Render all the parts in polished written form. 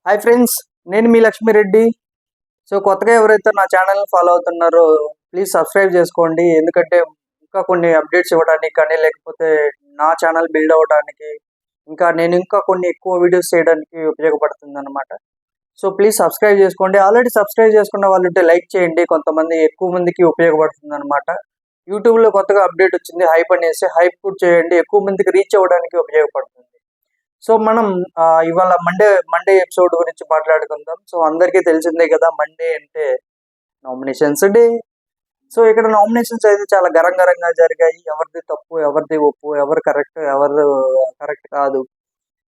Hi friends, నేను మీ Lakshmi Reddy. So కొత్తగా ఎవరైతే నా ఛానల్ని ఫాలో అవుతున్నారో ప్లీజ్ సబ్స్క్రైబ్ చేసుకోండి. ఎందుకంటే ఇంకా కొన్ని అప్డేట్స్ ఇవ్వడానికి కానీ లేకపోతే నా ఛానల్ బిల్డ్ అవ్వడానికి ఇంకా కొన్ని ఎక్కువ వీడియోస్ చేయడానికి ఉపయోగపడుతుంది అనమాట. సో ప్లీజ్ సబ్స్క్రైబ్ చేసుకోండి. ఆల్రెడీ సబ్స్క్రైబ్ చేసుకున్న వాళ్ళు ఉంటే లైక్ చేయండి. కొంతమంది ఎక్కువ మందికి ఉపయోగపడుతుంది అనమాట. యూట్యూబ్లో కొత్తగా అప్డేట్ వచ్చింది హైప్ అనేసి, హైప్ కూడా చేయండి. ఎక్కువ మందికి రీచ్ అవ్వడానికి ఉపయోగపడుతుంది. సో మనం ఇవాళ మండే ఎపిసోడ్ గురించి మాట్లాడుకుందాం. సో అందరికీ తెలిసిందే కదా, మండే అంటే నామినేషన్స్ డే. సో ఇక్కడ నామినేషన్స్ అయితే చాలా గరంగరంగా జరిగాయి. ఎవరిది తప్పు, ఎవరిది ఒప్పు, ఎవరు కరెక్ట్, ఎవరు కరెక్ట్ కాదు.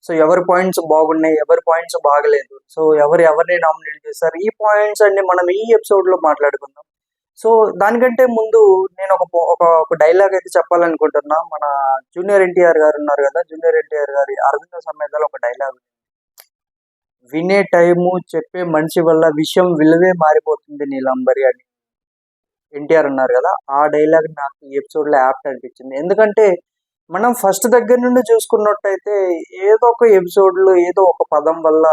సో ఎవరి పాయింట్స్ బాగున్నాయి, ఎవరి పాయింట్స్ బాగలేదు, సో ఎవరిని నామినేట్ చేశారు, ఈ పాయింట్స్ అన్ని మనం ఈ ఎపిసోడ్ లో మాట్లాడుకుందాం. సో దానికంటే ముందు నేను ఒక డైలాగ్ అయితే చెప్పాలనుకుంటున్నా. మన జూనియర్ ఎన్టీఆర్ గారు ఉన్నారు కదా, జూనియర్ ఎన్టీఆర్ గారి అరవింద సమేతలో ఒక డైలాగ్, వినే టైము చెప్పే మనిషి వల్ల విషయం విలువే మారిపోతుంది నీలంబరి అని ఎన్టీఆర్ అన్నారు కదా. ఆ డైలాగ్ నాకు ఈ ఎపిసోడ్ లో యాప్ట్ అనిపించింది. ఎందుకంటే మనం ఫస్ట్ దగ్గర నుండి చూసుకున్నట్టయితే ఏదో ఒక ఎపిసోడ్ లో ఏదో ఒక పదం వల్ల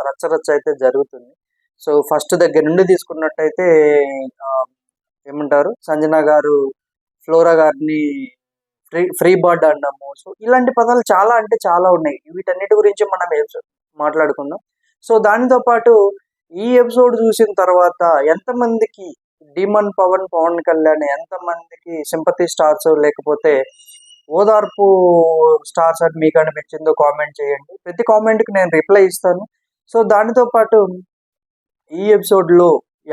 రచ్చరచ్చ అయితే జరుగుతుంది. సో ఫస్ట్ దగ్గర నుండి తీసుకున్నట్టయితే ఏమంటారు, సంజన గారు ఫ్లోరా గారిని ఫ్రీ బర్డ్ అన్నాము. సో ఇలాంటి పదాలు చాలా అంటే చాలా ఉన్నాయి. వీటన్నిటి గురించి మనం మాట్లాడుకుందాం. సో దానితో పాటు ఈ ఎపిసోడ్ చూసిన తర్వాత ఎంతమందికి డిమన్ పవన్ కళ్యాణ్, ఎంతమందికి సింపతి స్టార్స్ లేకపోతే ఓదార్పు స్టార్స్ అని మీకు అనిపించిందో కామెంట్ చేయండి. ప్రతి కామెంట్కి నేను రిప్లై ఇస్తాను. సో దానితో పాటు ఈ ఎపిసోడ్లో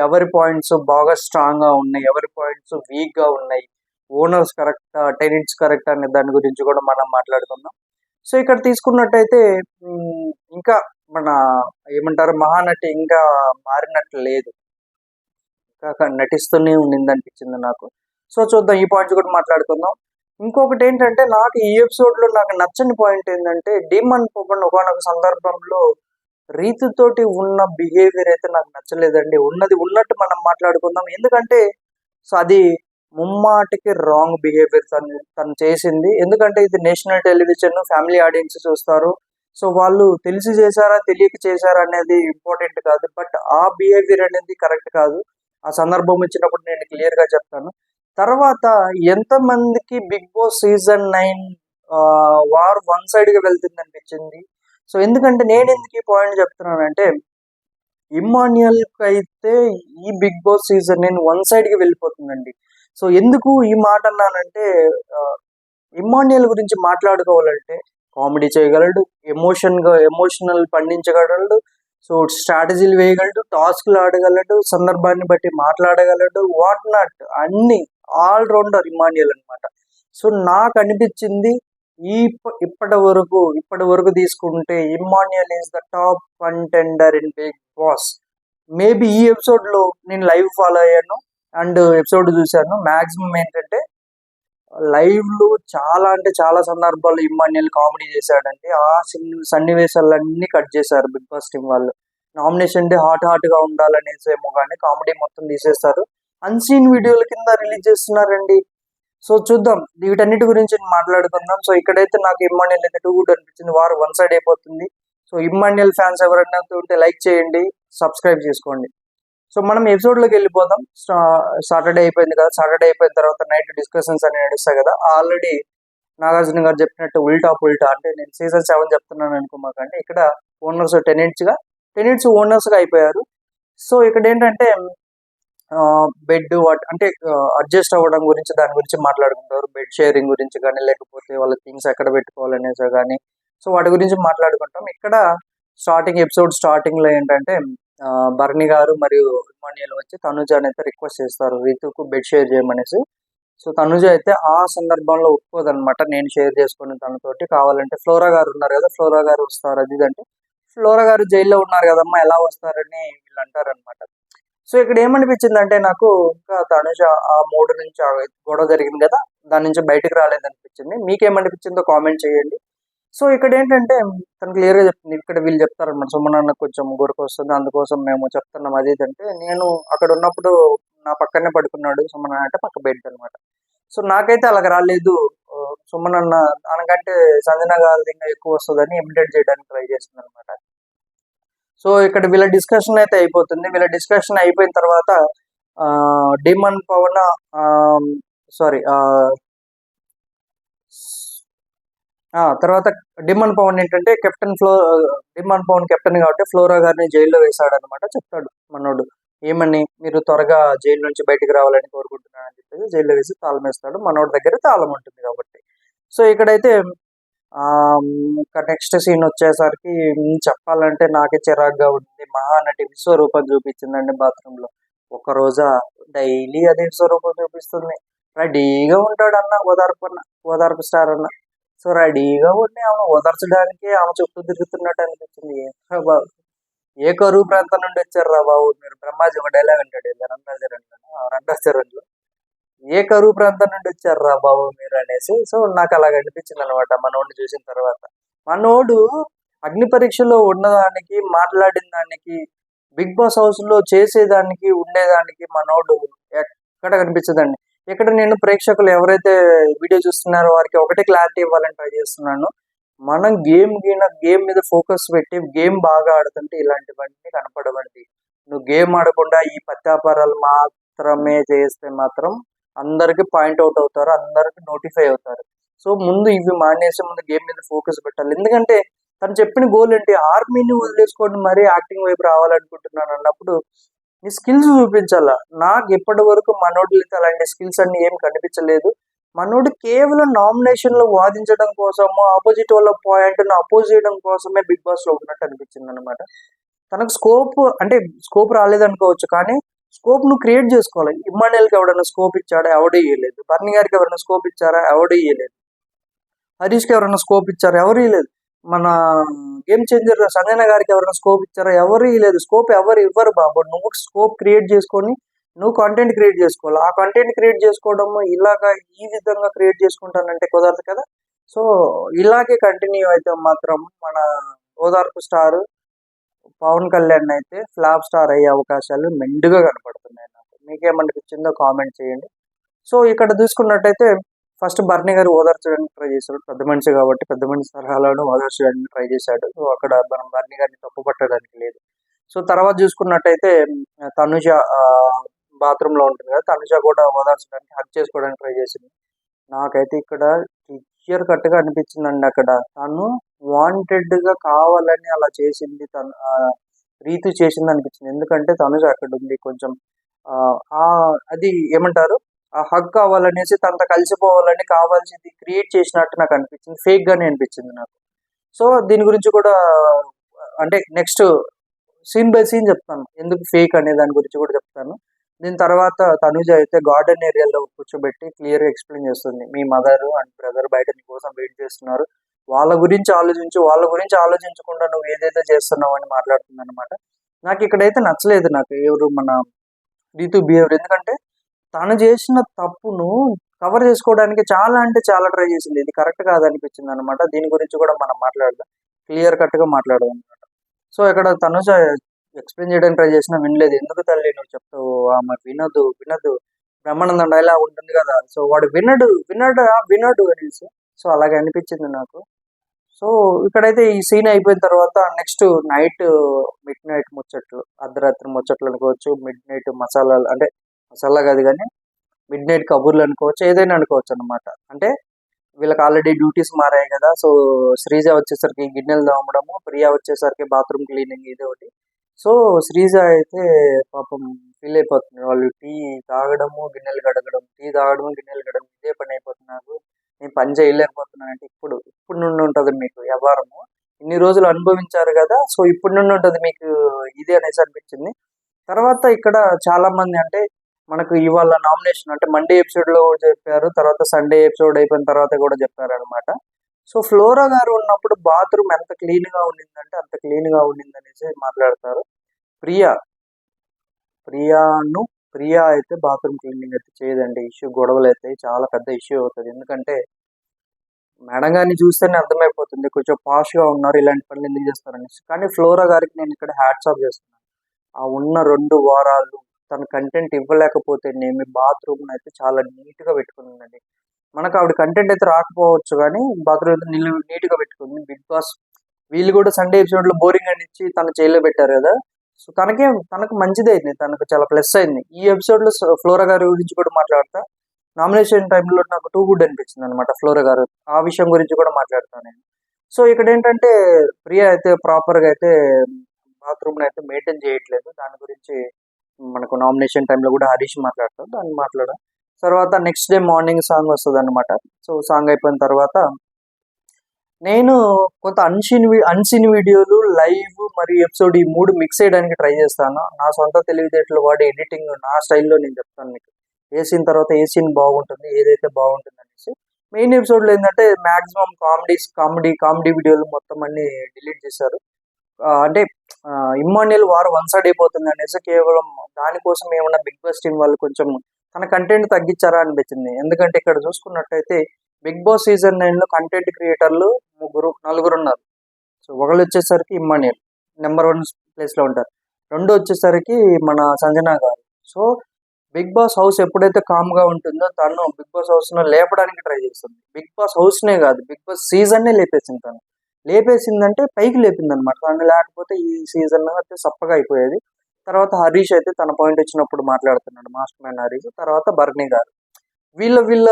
ఎవరి పాయింట్స్ బాగా స్ట్రాంగ్గా ఉన్నాయి, ఎవరి పాయింట్స్ వీక్గా ఉన్నాయి, ఓనర్స్ కరెక్టా, టెనెంట్స్ కరెక్ట్ అనే దాని గురించి కూడా మనం మాట్లాడుకుందాం. సో ఇక్కడ తీసుకున్నట్టయితే ఇంకా మన ఏమంటారు, మహానటి ఇంకా మారినట్లు లేదు, ఇంకా నటిస్తూనే ఉండింది అనిపించింది నాకు. సో చూద్దాం, ఈ పాయింట్స్ కూడా మాట్లాడుకుందాం. ఇంకొకటి ఏంటంటే, నాకు ఈ ఎపిసోడ్లో నాకు నచ్చని పాయింట్ ఏంటంటే, డీమన్ పవన్ ఒకనొక సందర్భంలో రీతితోటి ఉన్న బిహేవియర్ అయితే నాకు నచ్చలేదండి. ఉన్నది ఉన్నట్టు మనం మాట్లాడుకుందాం. ఎందుకంటే సో అది ముమ్మాటికి రాంగ్ బిహేవియర్ తను చేసింది. ఎందుకంటే ఇది నేషనల్ టెలివిజన్, ఫ్యామిలీ ఆడియన్స్ చూస్తారు. సో వాళ్ళు తెలిసి చేశారా తెలియక చేశారా అనేది ఇంపార్టెంట్ కాదు, బట్ ఆ బిహేవియర్ అనేది కరెక్ట్ కాదు. ఆ సందర్భం ఇచ్చినప్పుడు నేను క్లియర్ గా చెప్తాను. తర్వాత ఎంతమందికి Bigg Boss season 9 war one side గా వెళ్తుంది అనిపించింది. సో ఎందుకంటే నేను ఎందుకు ఈ పాయింట్ చెప్తున్నానంటే, ఇమ్మాన్యుయల్ అయితే ఈ బిగ్ బాస్ సీజన్ నేను వన్ సైడ్ కి వెళ్ళిపోతుందండి. సో ఎందుకు ఈ మాట అన్నానంటే, ఇమ్మాన్యుయల్ గురించి మాట్లాడుకోవాలంటే కామెడీ చేయగలడు, ఎమోషనల్ పండించగలడు, సో స్ట్రాటజీలు వేయగలడు, టాస్క్లు ఆడగలడు, సందర్భాన్ని బట్టి మాట్లాడగలడు, వాట్ నాట్ అన్ని ఆల్ రౌండర్ ఇమ్మాన్యుయల్ అనమాట. సో నాకు అనిపించింది ఇప్పటి వరకు తీసుకుంటే Emmanuel is the top contender in Bigg Boss. Maybe ఈ ఎపిసోడ్ లో నేను లైవ్ ఫాలో అయ్యాను అండ్ ఎపిసోడ్ చూశాను. మాక్సిమం ఏంటంటే లైవ్ లో చాలా అంటే చాలా సందర్భాల్లో ఇమ్మాన్యుయల్ కామెడీ చేశాడంటే ఆ సన్నివేశాలన్నీ కట్ చేశారు బిగ్ బాస్ టీం వాళ్ళు. నామినేషన్ డే హాట్ గా ఉండాలనేసేమో కానీ కామెడీ మొత్తం తీసేస్తారు. అన్సీన్ వీడియోల కింద రిలీజ్ చేస్తున్నారండి. సో చూద్దాం, వీటన్నిటి గురించి మాట్లాడుకుందాం. సో ఇక్కడైతే నాకు ఇమ్మాన్యుయల్ అయితే టూ గుడ్ అనిపించింది. వారు వన్ సైడ్ అయిపోతుంది. సో ఇమ్మాన్యుయల్ ఫ్యాన్స్ ఎవరైనా ఉంటే లైక్ చేయండి, సబ్స్క్రైబ్ చేసుకోండి. సో మనం ఎపిసోడ్ లోకి వెళ్ళిపోదాం. సాటర్డే అయిపోయింది కదా, సాటర్డే అయిపోయిన తర్వాత నైట్ డిస్కషన్స్ అని నడుస్తాయి కదా. ఆల్రెడీ నాగార్జున గారు చెప్పినట్టు ఉల్టా అంటే నేను సీజన్ 7 చెప్తున్నాను అనుకోమాకంటే, ఇక్కడ ఓనర్స్ టెనెంట్స్ ఓనర్స్ గా అయిపోయారు. సో ఇక్కడ ఏంటంటే బెడ్ అంటే అడ్జస్ట్ అవ్వడం గురించి దాని గురించి మాట్లాడుకుంటారు. బెడ్ షేరింగ్ గురించి కానీ లేకపోతే వాళ్ళ థింగ్స్ ఎక్కడ పెట్టుకోవాలనేసి కానీ, సో వాటి గురించి మాట్లాడుకుంటాం. ఇక్కడ ఎపిసోడ్ స్టార్టింగ్ లో ఏంటంటే భరణి గారు మరియు ఇమ్మాన్యుయల్ వచ్చి తనుజ అయితే రిక్వెస్ట్ చేస్తారు రీతుకు బెడ్ షేర్ చేయమనేసి. సో తనుజ అయితే ఆ సందర్భంలో ఒప్పుకోదనమాట, నేను షేర్ చేసుకుని తనతోటి, కావాలంటే ఫ్లోరా గారు ఉన్నారు కదా, ఫ్లోరా గారు వస్తారు అది అంటే. ఫ్లోరా గారు జైల్లో ఉన్నారు కదమ్మా, ఎలా వస్తారని వీళ్ళు అంటారనమాట. సో ఇక్కడ ఏమనిపించింది అంటే నాకు, ఇంకా తనుజ ఆ మూడు నుంచి గొడవ జరిగింది కదా, దాని నుంచి బయటకు రాలేదనిపించింది. మీకేమనిపించిందో కామెంట్ చేయండి. సో ఇక్కడ ఏంటంటే తను క్లియర్ గా చెప్తుంది, ఇక్కడ వీళ్ళు చెప్తారనమాట సుమన్ కొంచెం గురకు వస్తుంది అందుకోసం మేము చెప్తున్నాం అది అంటే. నేను అక్కడ ఉన్నప్పుడు నా పక్కనే పడుకున్నాడు సుమన్ అంటే, పక్క బెడ్ అనమాట. సో నాకైతే అలాగ రాలేదు. సుమన్ దానికంటే సంజన గారి ఇంకా ఎక్కువ వస్తుందని ఇమిటేట్ చేయడానికి ట్రై చేస్తుంది అనమాట. సో ఇక్కడ వీళ్ళ డిస్కషన్ అయితే అయిపోతుంది. వీళ్ళ డిస్కషన్ అయిపోయిన తర్వాత డిమన్ పవన్ సారీ తర్వాత డిమన్ పవన్ ఏంటంటే డిమన్ పవన్ కెప్టెన్ కాబట్టి ఫ్లోరా గారిని జైల్లో వేశాడు అనమాట. చెప్తాడు మనోడు ఏమని, మీరు త్వరగా జైలు నుంచి బయటకు రావాలని కోరుకుంటున్నాను అని చెప్పేసి జైల్లో వేసి తాళం వేస్తాడు. మనోడి దగ్గర తాళం ఉంటుంది కాబట్టి. సో ఇక్కడైతే నెక్స్ట్ సీన్ వచ్చేసరికి చెప్పాలంటే నాకే చిరాగ్గా ఉంది. మహానటి విశ్వరూపం చూపించిందండి బాత్రూమ్ లో. ఒక రోజా డైలీ అదే విశ్వరూపం చూపిస్తుంది. రెడీగా ఉంటాడు అన్న ఓదార్పు స్టార్ అన్న. సో రెడీగా ఉండి ఆమె ఓదార్చడానికి ఆమె చుట్టూ తిరుగుతున్నట్టు అనిపించింది. ఏంట్రా బాబు, ఏ కరువు ప్రాంతం నుండి వచ్చారా బాబు మీరు? బ్రహ్మాజీ ఒక డైలాగ్ అంటాడు రండాచరణలో, ఏ కరువు ప్రాంతం నుండి వచ్చారా బాబు మీరు అనేసి. సో నాకు అలాగ అనిపించింది అనమాట మనోడిని చూసిన తర్వాత. మనోడు అగ్ని పరీక్షలో ఉన్నదానికి, మాట్లాడిన దానికి, బిగ్ బాస్ హౌస్ లో చేసేదానికి, ఉండేదానికి మనోడు ఎక్కడ కనిపించదండి. ఇక్కడ నేను ప్రేక్షకులు ఎవరైతే వీడియో చూస్తున్నారో వారికి ఒకటే క్లారిటీ ఇవ్వాలని ట్రై చేస్తున్నాను. మనం గేమ్ మీద ఫోకస్ పెట్టి గేమ్ బాగా ఆడుతుంటే ఇలాంటివన్నీ కనపడవండి. నువ్వు గేమ్ ఆడకుండా ఈ పత్యాపారాలు మాత్రమే చేస్తే మాత్రం అందరికి పాయింట్ అవుట్ అవుతారు, అందరికి నోటిఫై అవుతారు. సో ముందు ఇవి మానేసి ముందు గేమ్ మీద ఫోకస్ పెట్టాలి. ఎందుకంటే తను చెప్పిన గోల్ ఏంటి, ఆర్మీని వదిలేసుకోండి మరీ యాక్టింగ్ వైపు రావాలనుకుంటున్నాను అన్నప్పుడు నీ స్కిల్స్ చూపించాలా. నాకు ఇప్పటి వరకు మనోడితో అలాంటి స్కిల్స్ అన్ని ఏం కనిపించలేదు. మనోడు కేవలం నామినేషన్ లో వాదించడం కోసము, ఆపోజిట్ వాళ్ళ పాయింట్ ను అపోజ్ చేయడం కోసమే బిగ్ బాస్ లో ఉన్నట్టు అనిపించింది అనమాట. తనకు స్కోప్ రాలేదనుకోవచ్చు, కానీ స్కోప్ నువ్వు క్రియేట్ చేసుకోవాలి. ఇమ్మానుయల్కి ఎవడైనా స్కోప్ ఇచ్చాడా? ఎవడు ఇయ్యలేదు. బర్ని గారికి ఎవరైనా స్కోప్ ఇచ్చారా? ఎవడు ఇయ్యలేదు. హరీష్కి ఎవరైనా స్కోప్ ఇచ్చారా? ఎవరు ఇయ్యలేదు. మన గేమ్ చేంజర్ సంజన గారికి ఎవరైనా స్కోప్ ఇచ్చారా? ఎవరు ఇవ్వలేదు. స్కోప్ ఎవరు ఇవ్వరు బాబు. నువ్వు స్కోప్ క్రియేట్ చేసుకొని నువ్వు కంటెంట్ క్రియేట్ చేసుకోవాలి. ఆ కంటెంట్ క్రియేట్ చేసుకోవడము ఇలాగా ఈ విధంగా క్రియేట్ చేసుకుంటానంటే కుదరదు కదా. సో ఇలాగే కంటిన్యూ అయితే మాత్రం మన ఓదార్పు స్టార్ పవన్ కళ్యాణ్ అయితే ఫ్లాప్ స్టార్ అయ్యే అవకాశాలు మెండుగా కనపడుతున్నాయి నాకు. మీకేమనిపించిందో కామెంట్ చేయండి. సో ఇక్కడ చూసుకున్నట్టయితే ఫస్ట్ బర్నీ గారు ఓదార్చడానికి ట్రై చేశాడు. పెద్ద మనిషి కాబట్టి పెద్ద మనిషి సలహాలను ఓదార్చడానికి ట్రై చేశాడు. సో అక్కడ మనం బర్నీ గారిని తప్పు పట్టడానికి లేదు. సో తర్వాత చూసుకున్నట్టయితే తనుజ బాత్రూమ్ లో ఉంటుంది కదా, తనుజ కూడా ఓదార్చడానికి హక్ చేసుకోవడానికి ట్రై చేసింది. నాకైతే ఇక్కడ క్లియర్ కట్ గా అనిపించిందండి. అక్కడ తను వాంటెడ్ గా కావాలని అలా చేసింది, తను రీతు చేసింది అనిపించింది. ఎందుకంటే తనుజ అక్కడ ఉంది కొంచెం అది ఏమంటారు, ఆ హగ్ కావాలనేసి తనతో కలిసిపోవాలని కావాల్సింది క్రియేట్ చేసినట్టు నాకు అనిపించింది. ఫేక్ గానే అనిపించింది నాకు. సో దీని గురించి కూడా అంటే నెక్స్ట్ సీన్ బై సీన్ చెప్తాను, ఎందుకు ఫేక్ అనే దాని గురించి కూడా చెప్తాను. దీని తర్వాత తనుజ అయితే గార్డెన్ ఏరియాలో కూర్చోబెట్టి క్లియర్ గా ఎక్స్ప్లెయిన్ చేస్తుంది. మీ మదర్ అండ్ బ్రదర్ బయట నీ కోసం వెయిట్ చేస్తున్నారు, వాళ్ళ గురించి ఆలోచించకుండా నువ్వు ఏదైతే చేస్తున్నావు అని మాట్లాడుతుంది అనమాట. నాకు ఇక్కడైతే నచ్చలేదు. నాకు ఎవరు మన రీతు బిహేవియర్. ఎందుకంటే తను చేసిన తప్పును కవర్ చేసుకోవడానికి చాలా అంటే చాలా ట్రై చేసింది. ఇది కరెక్ట్ కాదనిపించింది అనమాట. దీని గురించి కూడా మనం మాట్లాడదాం, క్లియర్ కట్ గా మాట్లాడదాం అనమాట. సో ఇక్కడ తనుజ ఎక్స్ప్లెయిన్ చేయడానికి ట్రై చేసినా వినలేదు. ఎందుకు తల్లి నువ్వు చెప్తావు, మరి వినదు బ్రహ్మానందం డైలాగ్ ఉంటుంది కదా, సో వాడు వినడు అనేసి. సో అలాగే అనిపించింది నాకు. సో ఇక్కడైతే ఈ సీన్ అయిపోయిన తర్వాత నెక్స్ట్ మిడ్ నైట్ ముచ్చట్లు, అర్ధరాత్రి ముచ్చట్లు అనుకోవచ్చు, మిడ్ నైట్ మసాలాలు అంటే మసాలా కాదు కానీ మిడ్ నైట్ కబుర్లు అనుకోవచ్చు, ఏదైనా అనుకోవచ్చు అనమాట. అంటే వీళ్ళకి ఆల్రెడీ డ్యూటీస్ మారాయి కదా. సో శ్రీజ వచ్చేసరికి గిన్నెలు తోమడము, ప్రియా వచ్చేసరికి బాత్రూమ్ క్లీనింగ్, ఇది ఒకటి. సో శ్రీజ అయితే పాపం ఫీల్ అయిపోతుంది. వాళ్ళు టీ తాగడము గిన్నెలు కడగడం, ఇదే పని అయిపోతున్నారు. నేను పని చేయలేకపోతున్నాను అంటే ఇప్పుడు నుండి ఉంటుంది మీకు వ్యవహారము, ఇన్ని రోజులు అనుభవించారు కదా, సో ఇప్పుడు నుండి ఉంటుంది మీకు ఇది అనేసి అనిపించింది. తర్వాత ఇక్కడ చాలా మంది అంటే మనకు ఇవాళ నామినేషన్ అంటే మండే ఎపిసోడ్ లో చెప్పారు, తర్వాత సండే ఎపిసోడ్ అయిపోయిన తర్వాత కూడా చెప్పారు అనమాట. సో ఫ్లోరా గారు ఉన్నప్పుడు బాత్రూమ్ ఎంత క్లీన్ గా ఉండిందంటే అంత క్లీన్ గా ఉండింది అనేసి మాట్లాడతారు. ప్రియా అయితే బాత్రూమ్ క్లీనింగ్ అయితే చేయదండి. గొడవలు అయితే చాలా పెద్ద ఇష్యూ అవుతుంది. ఎందుకంటే మేడం గారిని చూస్తేనే అర్థమైపోతుంది కొంచెం పాష్ గా ఉన్నారు, ఇలాంటి పనులు ఎందుకు చేస్తారనేసి. కానీ ఫ్లోరా గారికి నేను ఇక్కడ హ్యాట్స్ ఆఫ్ చేస్తున్నాను. ఆ ఉన్న 2 వారాలు తన కంటెంట్ ఇవ్వలేకపోతేనేమి బాత్రూమ్ అయితే చాలా నీట్ గా పెట్టుకుందండి. మనకు ఆవిడ కంటెంట్ అయితే రాకపోవచ్చు కానీ బాత్రూమ్ అయితే నీట్ గా పెట్టుకుంది. బిగ్ బాస్ వీళ్ళు కూడా సండే ఎపిసోడ్ లో బోరింగ్ అని ఇచ్చి తన జైల్లో పెట్టారు కదా. సో తనకు మంచిదే అయింది, తనకు చాలా ప్లస్ అయింది. ఈ ఎపిసోడ్ లో ఫ్లోరా గారి గురించి కూడా మాట్లాడతా. నామినేషన్ టైంలో నాకు టూ గుడ్ అనిపించింది అనమాట ఫ్లోరా గారు, ఆ విషయం గురించి కూడా మాట్లాడతాను నేను. సో ఇక్కడ ఏంటంటే ప్రియా అయితే ప్రాపర్ గా అయితే బాత్రూమ్ అయితే మెయింటైన్ చేయట్లేదు. దాని గురించి మనకు నామినేషన్ టైంలో కూడా హరీష్ మాట్లాడతారు, దాన్ని మాట్లాడడం. తర్వాత నెక్స్ట్ డే మార్నింగ్ సాంగ్ వస్తుంది అనమాట. సో సాంగ్ అయిపోయిన తర్వాత నేను కొంత అన్సీన్ వీడియోలు, లైవ్ మరియు ఎపిసోడ్ ఈ మూడు మిక్స్ చేయడానికి ట్రై చేస్తాను. నా సొంత తెలివితేటలు వాడి ఎడిటింగ్ నా స్టైల్లో నేను చెప్తాను మీకు. ఏ సీన్ తర్వాత ఏ సీన్ బాగుంటుంది, ఏదైతే బాగుంటుంది అనేసి. మెయిన్ ఎపిసోడ్లో ఏంటంటే మాక్సిమం కామెడీ వీడియోలు మొత్తం అన్ని డిలీట్ చేశారు. అంటే ఇమ్మాన్యుయల్ వార్ వన్ సైడ్ అయిపోతుంది అనేసి కేవలం దానికోసం ఏమన్నా బిగ్ బాస్ టీం వాళ్ళు కొంచెం తన కంటెంట్ తగ్గించారా అనిపించింది. ఎందుకంటే ఇక్కడ చూసుకున్నట్టయితే బిగ్ బాస్ సీజన్ 9 లో కంటెంట్ క్రియేటర్లు నలుగురు ఉన్నారు. సో ఒకళ్ళు వచ్చేసరికి ఇమ్మాన్యుయల్ నెంబర్ 1 ప్లేస్ లో ఉంటారు. రెండు వచ్చేసరికి మన సంజన గారు. సో బిగ్ బాస్ హౌస్ ఎప్పుడైతే కామ్ గా ఉంటుందో తను బిగ్ బాస్ హౌస్ ను లేపడానికి ట్రై చేస్తుంది. బిగ్ బాస్ హౌస్ నే కాదు, బిగ్ బాస్ సీజన్ నే లేపేసింది. తను లేపేసిందంటే పైకి లేపింది అనమాట. తను లేకపోతే ఈ సీజన్ అయితే సప్పగా అయిపోయేది. తర్వాత హరీష్ అయితే తన పాయింట్ వచ్చినప్పుడు మాట్లాడుతున్నాడు, మాస్టర్ మ్యాన్ హరీష్. తర్వాత బర్నీ గారు వీళ్ళ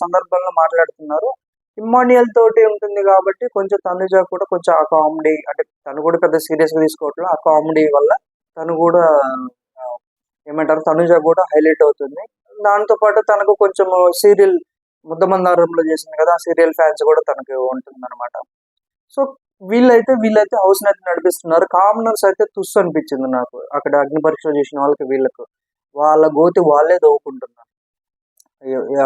సందర్భంలో మాట్లాడుతున్నారు. ఇమ్మాన్యుయల్ తోటి ఉంటుంది కాబట్టి కొంచెం తనుజ కూడా కొంచెం ఆ కామెడీ, అంటే తను కూడా పెద్ద సీరియస్ గా తీసుకోవట్లేదు. ఆ కామెడీ వల్ల తను కూడా ఏమంటారు, తనుజ కూడా హైలైట్ అవుతుంది. దాంతో పాటు తనకు కొంచెం సీరియల్ ముద్దమందారంలో చేసింది కదా, ఆ సీరియల్ ఫ్యాన్స్ కూడా తనకు ఉంటుంది అనమాట. సో వీళ్ళైతే హౌస్ అయితే నడిపిస్తున్నారు. కామనర్స్ అయితే తుస్సు అనిపించింది నాకు. అక్కడ అగ్ని పరీక్ష చేసిన వాళ్ళకి వీళ్ళకు వాళ్ళ గోతి వాళ్ళే దవ్వుకుంటున్నారు.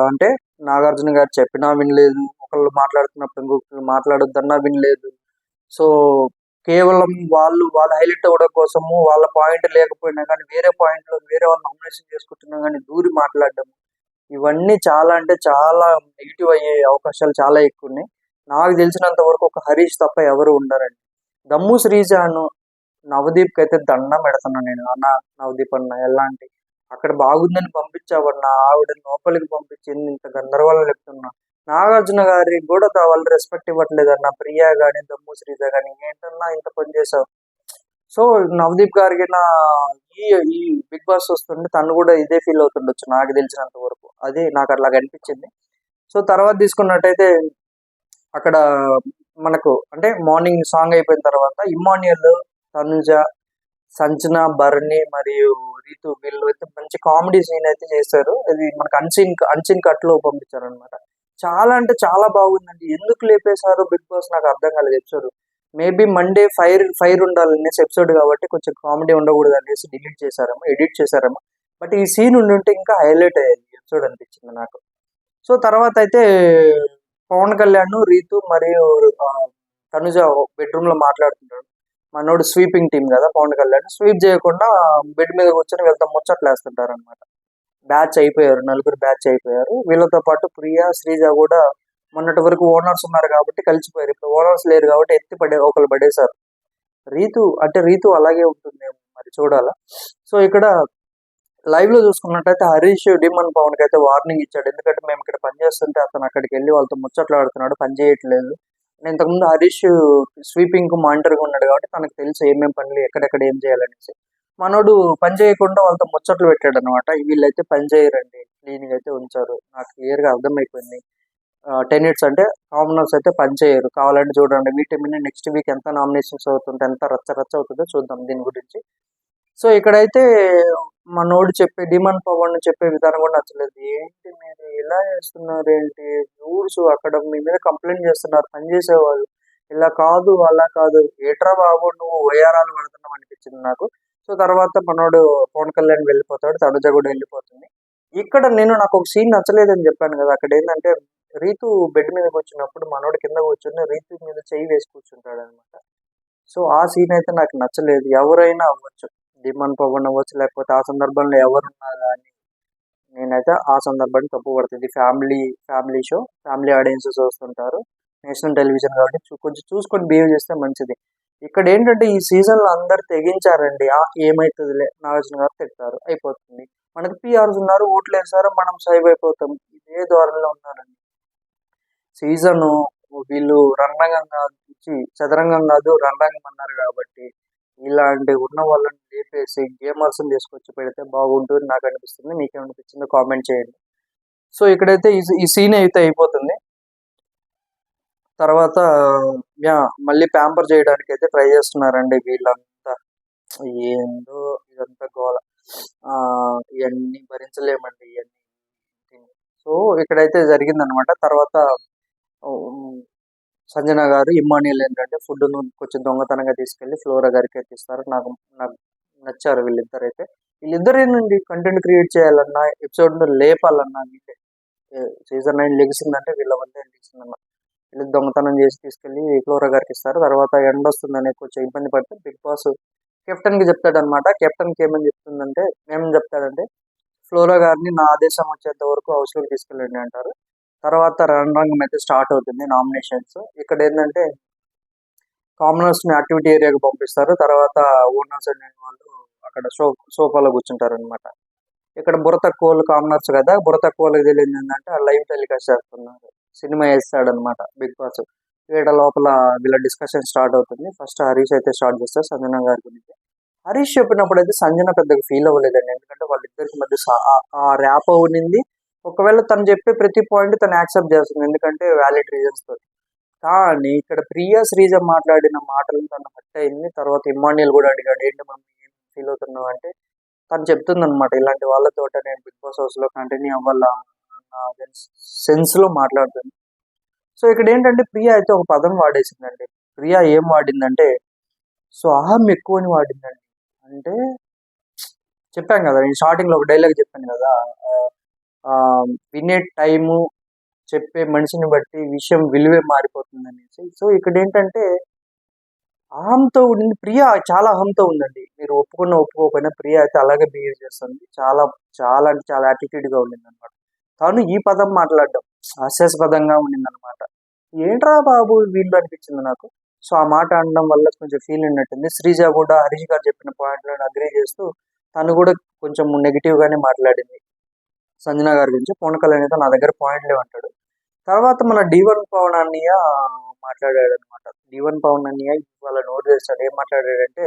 అంటే నాగార్జున గారు చెప్పినా వినలేదు, ఒకళ్ళు మాట్లాడుతున్నప్పుడు ఇంకొకరు మాట్లాడొద్దన్నా వినలేదు. సో కేవలం వాళ్ళ హైలైట్ అవ్వడం కోసము వాళ్ళ పాయింట్ లేకపోయినా కానీ వేరే పాయింట్లో వేరే వాళ్ళు నామినేషన్ చేసుకుంటున్నా కానీ దూరి మాట్లాడడం, ఇవన్నీ చాలా అంటే చాలా నెగిటివ్ అయ్యే అవకాశాలు చాలా ఎక్కువ ఉన్నాయి. నాకు తెలిసినంత వరకు ఒక హరీష్ తప్ప ఎవరు ఉండరండి. దమ్ము శ్రీజాను నవదీప్కి అయితే దండం పెడుతున్నాను నేను. అన్న నవదీప్ అన్న ఎలాంటి అక్కడ బాగుందని పంపించావన్నా, ఆవిడ లోపలికి పంపించింది ఇంత గందరగోళం చెప్తున్నా. నాగార్జున గారికి కూడా వాళ్ళు రెస్పెక్ట్ ఇవ్వట్లేదన్న. ప్రియా కానీ దమ్ము శ్రీజ కానీ ఏంటన్నా ఇంత పని చేసావు. సో నవదీప్ గారికి ఈ బిగ్ బాస్ వస్తుంటే తను కూడా ఇదే ఫీల్ అవుతుండొచ్చు నాకు తెలిసినంత వరకు. అది నాకు అట్లా అనిపించింది. సో తర్వాత తీసుకున్నట్టయితే అక్కడ మనకు అంటే మార్నింగ్ సాంగ్ అయిపోయిన తర్వాత ఇమ్మాన్యుయల్, తనుజ, సంజన, బర్ని మరియు రీతు వీళ్ళు అయితే మంచి కామెడీ సీన్ అయితే చేశారు. ఇది మనకు అన్సీన్ కట్ లో పంపించారు అనమాట. చాలా అంటే చాలా బాగుందండి. ఎందుకు లేపేశారు బిగ్ బాస్ నాకు అర్థం కాలేదు ఎపిసోడ్. మేబీ మండే ఫైర్ ఉండాలనేసి ఎపిసోడ్ కాబట్టి కొంచెం కామెడీ ఉండకూడదు అనేసి ఎడిట్ చేశారేమో. బట్ ఈ సీన్ ఉంటే ఇంకా హైలైట్ అయ్యేది ఎపిసోడ్ అనిపించింది నాకు. సో తర్వాత అయితే పవన్ కళ్యాణ్, రీతు మరియు తనుజ బెడ్రూమ్ లో మాట్లాడుతుంటాడు. మనోడు స్వీపింగ్ టీం కదా పవన్ కళ్యాణ్, స్వీప్ చేయకుండా బెడ్ మీద కూర్చొని వెళ్తాం ముచ్చట్లు వేస్తుంటారు అనమాట. నలుగురు బ్యాచ్ అయిపోయారు. వీళ్ళతో పాటు ప్రియా, శ్రీజ కూడా మొన్నటి వరకు ఓనర్స్ ఉన్నారు కాబట్టి కలిసిపోయారు. ఇప్పుడు ఓనర్స్ లేరు కాబట్టి ఒకళ్ళు పడేశారు. రీతు అలాగే ఉంటుంది మరి చూడాలా. సో ఇక్కడ లైవ్ లో చూసుకున్నట్టయితే హరీష్ డిమన్ పవన్ కి అయితే వార్నింగ్ ఇచ్చాడు. ఎందుకంటే మేము ఇక్కడ పని చేస్తుంటే అతను అక్కడికి వెళ్ళి వాళ్ళతో ముచ్చట్లు ఆడుతున్నాడు, పని చేయట్లేదు. ఇంతకుముందు హరీష్ స్వీపింగ్ కు మానిటర్ గా ఉన్నాడు కాబట్టి తనకు తెలుసు ఏమేం పనులు ఎక్కడెక్కడ ఏం చేయాలనేసి. మనోడు పని చేయకుండా వాళ్ళతో ముచ్చట్లు పెట్టాడు అనమాట. వీళ్ళైతే పని చేయరండి, క్లీనింగ్ అయితే ఉంచారు. నాకు క్లియర్ గా అర్థమైపోయింది. టెనెట్స్ అంటే కామనర్స్ అయితే పని చేయరు. కావాలంటే చూడండి వీటి నెక్స్ట్ వీక్ ఎంత నామినేషన్స్ అవుతుంటే ఎంత రచ్చ అవుతుందో చూద్దాం దీని గురించి. సో ఇక్కడైతే మనోడు డిమాండ్ పవన్ చెప్పే విధానం కూడా నచ్చలేదు. ఏంటి మీరు ఇలా చేస్తున్నారు, ఏంటి రూల్స్ అక్కడ మీ మీద కంప్లైంట్ చేస్తున్నారు పని చేసేవాళ్ళు, ఇలా కాదు అలా కాదు, ఏట్రా బాబు నువ్వు వయారాలు పడుతున్నావు అనిపించింది నాకు. సో తర్వాత మనోడు పవన్ కళ్యాణ్ వెళ్ళిపోతాడు, తనుజ కూడా వెళ్ళిపోతుంది. ఇక్కడ నాకు ఒక సీన్ నచ్చలేదని చెప్పాను కదా. అక్కడ ఏంటంటే రీతు బెడ్ మీద కూర్చున్నప్పుడు మనోడు కింద కూర్చుని రీతు మీద చెయ్యి వేసి కూర్చుంటాడు అనమాట. సో ఆ సీన్ అయితే నాకు నచ్చలేదు. ఎవరైనా అవ్వచ్చు, డిమాండ్ పవన్ అవ్వచ్చు, లేకపోతే ఆ సందర్భంలో ఎవరున్నా కానీ నేనైతే ఆ సందర్భాన్ని తప్పు పడుతుంది. ఫ్యామిలీ షో, ఫ్యామిలీ ఆడియన్సెస్ వస్తుంటారు, నేషనల్ టెలివిజన్ కాబట్టి కొంచెం చూసుకొని బిహేవ్ చేస్తే మంచిది. ఇక్కడ ఏంటంటే ఈ సీజన్ లో అందరు తెగించారండి. ఏమైతుందిలే, నాగార్జున గారు తెస్తారు అయిపోతుంది. మనకి పిఆర్స్ ఉన్నారు, ఓట్లు వేస్తారు, మనం సేవ్ అయిపోతాం. ఇదే ధోరణిలో ఉన్నారండి. సీజన్ వీళ్ళు రణరంగం కాదు, చదరంగం కాదు రణరంగం అన్నారు కాబట్టి ఇలాంటి ఉన్న వాళ్ళని లేపేసి గేమర్స్ తీసుకొచ్చి పెడితే బాగుంటుంది నాకు అనిపిస్తుంది. మీకేమనిపించిందో కామెంట్ చేయండి. సో ఇక్కడైతే ఈ సీన్ అయితే అయిపోతుంది. తర్వాత యా మళ్ళీ ప్యాంపర్ చేయడానికి అయితే ట్రై చేస్తున్నారండి వీళ్ళంతా. ఏందో ఇదంతా గోల. ఇవన్నీ భరించలేమండి ఇవన్నీ. సో ఇక్కడైతే జరిగిందనమాట. తర్వాత సంజన గారు ఇమ్మాన్యుయల్ ఏంటంటే ఫుడ్ను కొంచెం దొంగతనంగా తీసుకెళ్లి ఫ్లోరా గారికి ఎత్తిస్తారు. నాకు నాకు నచ్చారు వీళ్ళిద్దరైతే. వీళ్ళిద్దరు ఏంటండి కంటెంట్ క్రియేట్ చేయాలన్నా ఎపిసోడ్ను లేపాలన్నా వీళ్ళే. సీజన్ 9 లెగిసిందంటే వీళ్ళ వల్లే లెగిసిందన్నమాట. వీళ్ళు దొంగతనం చేసి తీసుకెళ్లి ఫ్లోరా గారికి ఇస్తారు. తర్వాత ఎండ వస్తుందని కొంచెం ఇబ్బంది పడితే బిగ్ బాస్ కెప్టెన్ కి చెప్తాడనమాట. కెప్టెన్ కి ఏమని చెప్తాడంటే ఫ్లోరా గారిని నా ఆదేశం వచ్చేంత వరకు హౌస్ లోకి తీసుకెళ్ళండి అంటారు. తర్వాత రణరంగం అయితే స్టార్ట్ అవుతుంది, నామినేషన్స్. ఇక్కడ ఏంటంటే కామనర్స్ ని యాక్టివిటీ ఏరియాకి పంపిస్తారు. తర్వాత ఓనర్స్ అనే వాళ్ళు అక్కడ సోఫాలో కూర్చుంటారు అనమాట. ఇక్కడ బుర్ర తక్కువ వాళ్ళు కామనర్స్ కదా, బుర్ర తక్కువ వాళ్ళకి తెలియదు ఏంటంటే లైవ్ టెలికాస్ట్ చేస్తున్నారు, సినిమా వేస్తాడనమాట బిగ్ బాస్. వీళ్ళ లోపల వీళ్ళ డిస్కషన్ స్టార్ట్ అవుతుంది. ఫస్ట్ హరీష్ అయితే స్టార్ట్ చేస్తారు సంజన గారి గురించి. హరీష్ చెప్పినప్పుడు అయితే సంజన పెద్దగా ఫీల్ అవ్వలేదండి, ఎందుకంటే వాళ్ళిద్దరికి మధ్య ఆ ర్యాప్ అవునింది. ఒకవేళ తను చెప్పే ప్రతి పాయింట్ తను యాక్సెప్ట్ చేస్తుంది, ఎందుకంటే వ్యాలిడ్ రీజన్స్ తో. కానీ ఇక్కడ ప్రియా శ్రీజ మాట్లాడిన మాటలను తను హట్ అయింది. తర్వాత ఇమ్మాన్యుయల్ కూడా అడిగాడు, ఏంటి మమ్మీ ఏం ఫీల్ అవుతున్నావు అంటే తను చెప్తుంది అనమాట, ఇలాంటి వాళ్ళతో నేను బిగ్ బాస్ హౌస్ లో కంటిన్యూ అవ్వాలా సెన్స్ లో మాట్లాడుతుంది. సో ఇక్కడ ఏంటంటే ప్రియా అయితే ఒక పదం వాడేసిందండి. ప్రియా ఏం వాడిందంటే సో అహం ఎక్కువని వాడిందండి. అంటే చెప్పాను కదా, నేను స్టార్టింగ్ లో ఒక డైలాగ్ చెప్పాను కదా, వినే టైము చెప్పే మనిషిని బట్టి విషయం విలువే మారిపోతుంది అనేసి. సో ఇక్కడ ఏంటంటే అహంతో ఉండింది ప్రియా, చాలా అహంతో ఉందండి. మీరు ఒప్పుకోకపోయినా ప్రియా అయితే అలాగే బిహేవ్ చేస్తుంది. చాలా చాలా అంటే చాలా యాటిట్యూడ్ గా ఉండింది అనమాట. తను ఈ పదం మాట్లాడడం హాస్యాస్పదంగా ఉండింది అనమాట. ఏంట్రా బాబు వీళ్ళు అనిపించింది నాకు. సో ఆ మాట అనడం వల్ల కొంచెం ఫీల్ అయినట్టుంది. శ్రీజ కూడా హరీష్ గారు చెప్పిన పాయింట్లను అగ్రీ చేస్తూ తను కూడా కొంచెం నెగిటివ్ గానే మాట్లాడింది సంజన గారి గురించి. పవన్ కళ్యాణ్ అయితే నా దగ్గర పాయింట్లే అంటాడు. తర్వాత మన D1 పవన్ అన్నయ్య మాట్లాడాడు అనమాట. D1 పవన్ అన్నయ్య వాళ్ళ నోరు చేస్తాడు. ఏం మాట్లాడాడంటే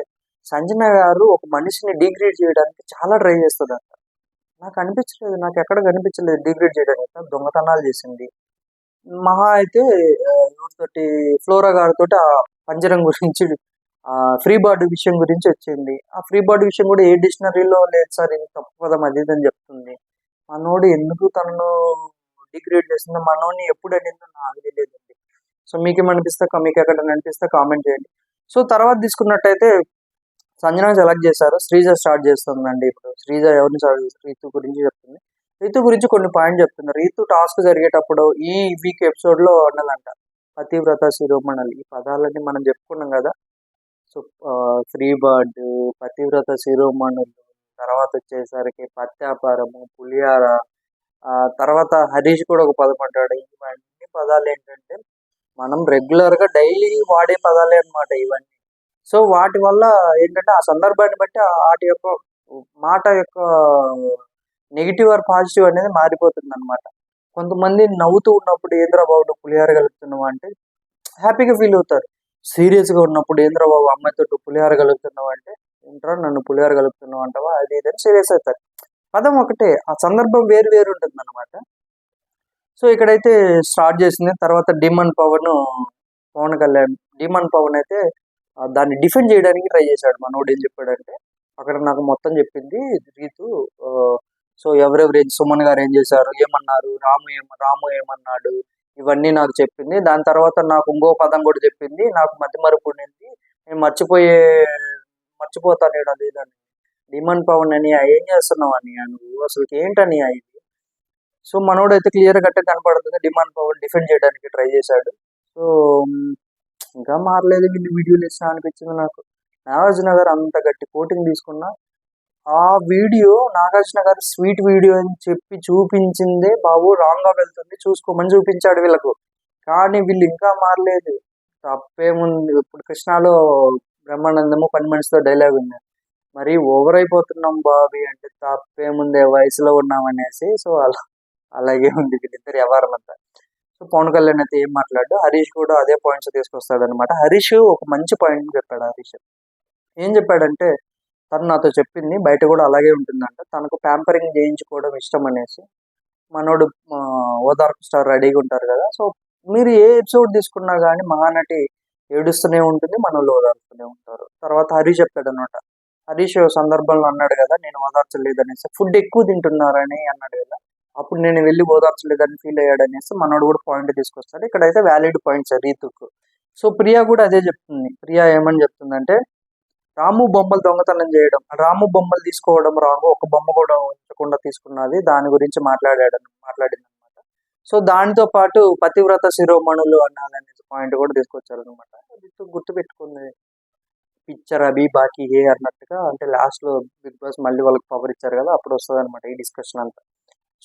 సంజన గారు ఒక మనిషిని డిగ్రేడ్ చేయడానికి చాలా ట్రై చేస్తుందంట. నాకు అనిపించలేదు, నాకు ఎక్కడ కనిపించలేదు డిగ్రేడ్ చేయడానికి. దొంగతనాలు చేసింది మహా అయితే ఎవరితోటి ఫ్లోరా గారితో ఆ పంజరం గురించి, ఫ్రీ బర్డ్ విషయం గురించి వచ్చింది. ఆ ఫ్రీ బర్డ్ విషయం కూడా ఏ డిక్షనరీలో లేదు సార్, ఇది తప్పు పదం అది ఇది అని చెప్తుంది. మనోడు ఎందుకు తనను డిగ్రేడ్ చేస్తుందో, మనోడిని ఎప్పుడు అనిందో నాకు తెలియదండి. సో మీకు ఎక్కడ అనిపిస్తే కామెంట్ చేయండి. సో తర్వాత తీసుకున్నట్టయితే సంజన సెలెక్ట్ చేశారు, శ్రీజ స్టార్ట్ చేస్తుందండి. ఇప్పుడు శ్రీజ ఎవరిని స్టార్ట్ చేస్తారు, రీతు గురించి చెప్తుంది. రీతు గురించి కొన్ని పాయింట్ చెప్తున్నారు. రీతు టాస్క్ జరిగేటప్పుడు ఈ వీక్ ఎపిసోడ్ లో అన్నదంట పతివ్రత శిరోమణులు, ఈ పదాలన్నీ మనం చెప్పుకున్నాం కదా. సో ఫ్రీ బర్డ్, పతివ్రత శిరోమణులు, తర్వాత వచ్చేసరికి పత్యాపారము, పులిహార, తర్వాత హరీష్ కూడా ఒక పదం అంటాడు. ఇవన్నీ పదాలు ఏంటంటే మనం రెగ్యులర్ గా డైలీ వాడే పదాలే అనమాట ఇవన్నీ. సో వాటి వల్ల ఏంటంటే ఆ సందర్భాన్ని బట్టి వాటి యొక్క మాట యొక్క నెగిటివ్ ఆర్ పాజిటివ్ అనేది మారిపోతుంది అనమాట. కొంతమంది నవ్వుతూ ఉన్నప్పుడు ఏంద్రా బాబు నువ్వు పులిహార కలుపుతున్నావు అంటే హ్యాపీగా ఫీల్ అవుతారు. సీరియస్ గా ఉన్నప్పుడు ఏంద్రా బాబు అమ్మాయితో నువ్వు పులిహార కలుపుతున్నావు అంటే ఏంట్రా నన్ను పులిహార కలుపుతున్నావు అంటావా అది ఇదని సీరియస్ అవుతారు. పదం ఒకటే, ఆ సందర్భం వేరు వేరు ఉంటుంది అనమాట. సో ఇక్కడైతే స్టార్ట్ చేసింది. తర్వాత డిమాండ్ పవన్ కళ్యాణ్, డిమాండ్ పవన్ అయితే దాన్ని డిఫెండ్ చేయడానికి ట్రై చేశాడు. మనోడు ఏం చెప్పాడంటే అక్కడ నాకు మొత్తం చెప్పింది రీతు. సో ఎవరెవరు సుమన్ గారు ఏం చేశారు, ఏమన్నారు, రాము ఏమన్నాడు, ఇవన్నీ నాకు చెప్పింది. దాని తర్వాత నాకు ఇంకో పదం కూడా చెప్పింది, నాకు మతి మరుపు ఉండింది, నేను మర్చిపోతాను లేదని. డిమాండ్ పవన్ అని ఏం చేస్తున్నావు అని నువ్వు అసలు ఏంటని ఇది. సో మనోడు అయితే క్లియర్ కట్ట కనపడుతుంది, డిమాండ్ పవన్ డిఫెండ్ చేయడానికి ట్రై చేశాడు. సో ఇంకా మారలేదు వీళ్ళు వీడియోలు ఇస్తా అనిపించింది నాకు. నాగార్జున గారు అంత గట్టి కోటింగ్ తీసుకున్నా ఆ వీడియో నాగార్జున గారు స్వీట్ వీడియో అని చెప్పి చూపించిందే బాబు రాంగ్ గా వెళ్తుంది చూసుకోమని చూపించాడు వీళ్ళకు. కానీ వీళ్ళు ఇంకా మారలేదు. తప్పేముంది, ఇప్పుడు కృష్ణాలో బ్రహ్మానందము పని మనిషితో డైలాగ్ ఉంది, మరి ఓవర్ అయిపోతున్నాం బాబీ అంటే తప్పేముందే వయసులో ఉన్నాం అనేసి. సో అలాగే ఉంది వీళ్ళిద్దరు వ్యవహారం అంతా. సో పవన్ కళ్యాణ్ అయితే ఏం మాట్లాడు, హరీష్ కూడా అదే పాయింట్స్ తీసుకొస్తాడు అనమాట. హరీష్ ఒక మంచి పాయింట్ చెప్పాడు. హరీష్ ఏం చెప్పాడంటే, తను నాతో చెప్పింది బయట కూడా అలాగే ఉంటుందంట, తనకు ప్యాంపరింగ్ చేయించుకోవడం ఇష్టం అనేసి. మనోడు ఓదార్పు స్టార్ రెడీగా ఉంటారు కదా. సో మీరు ఏ ఎపిసోడ్ తీసుకున్నా కానీ మహానటి ఏడుస్తూనే ఉంటుంది, మనోళ్ళు ఓదార్చుతూనే ఉంటారు. తర్వాత హరీష్ చెప్పాడు అనమాట. హరీష్ సందర్భంలో అన్నాడు కదా, నేను ఓదార్చలేదు అనేసి, ఫుడ్ ఎక్కువ తింటున్నారని అన్నాడు కదా, అప్పుడు నేను వెళ్ళి ఓదార్చలేదని ఫీల్ అయ్యాడు అనేసి మనోడు కూడా పాయింట్ తీసుకొస్తాడు. ఇక్కడైతే వ్యాలిడ్ పాయింట్స్ రీతుకు. సో ప్రియా కూడా అదే చెప్తుంది. ప్రియా ఏమని చెప్తుందంటే, రాము బొమ్మలు దొంగతనం చేయడం, రాము బొమ్మలు తీసుకోవడం రాము, ఒక బొమ్మ కూడా ఉంచకుండా తీసుకున్నది, దాని గురించి మాట్లాడింది అనమాట. సో దానితో పాటు పతివ్రత శిరోమణులు అన్నదనే పాయింట్ కూడా తీసుకొచ్చారు అనమాట. గుర్తు పెట్టుకుంది. పిక్చర్ అభి బాకీ హే అన్నట్టుగా, అంటే లాస్ట్ లో బిగ్ బాస్ మళ్ళీ వాళ్ళకి పవర్ ఇచ్చారు కదా, అప్పుడు వస్తుంది అనమాట ఈ డిస్కషన్ అంతా.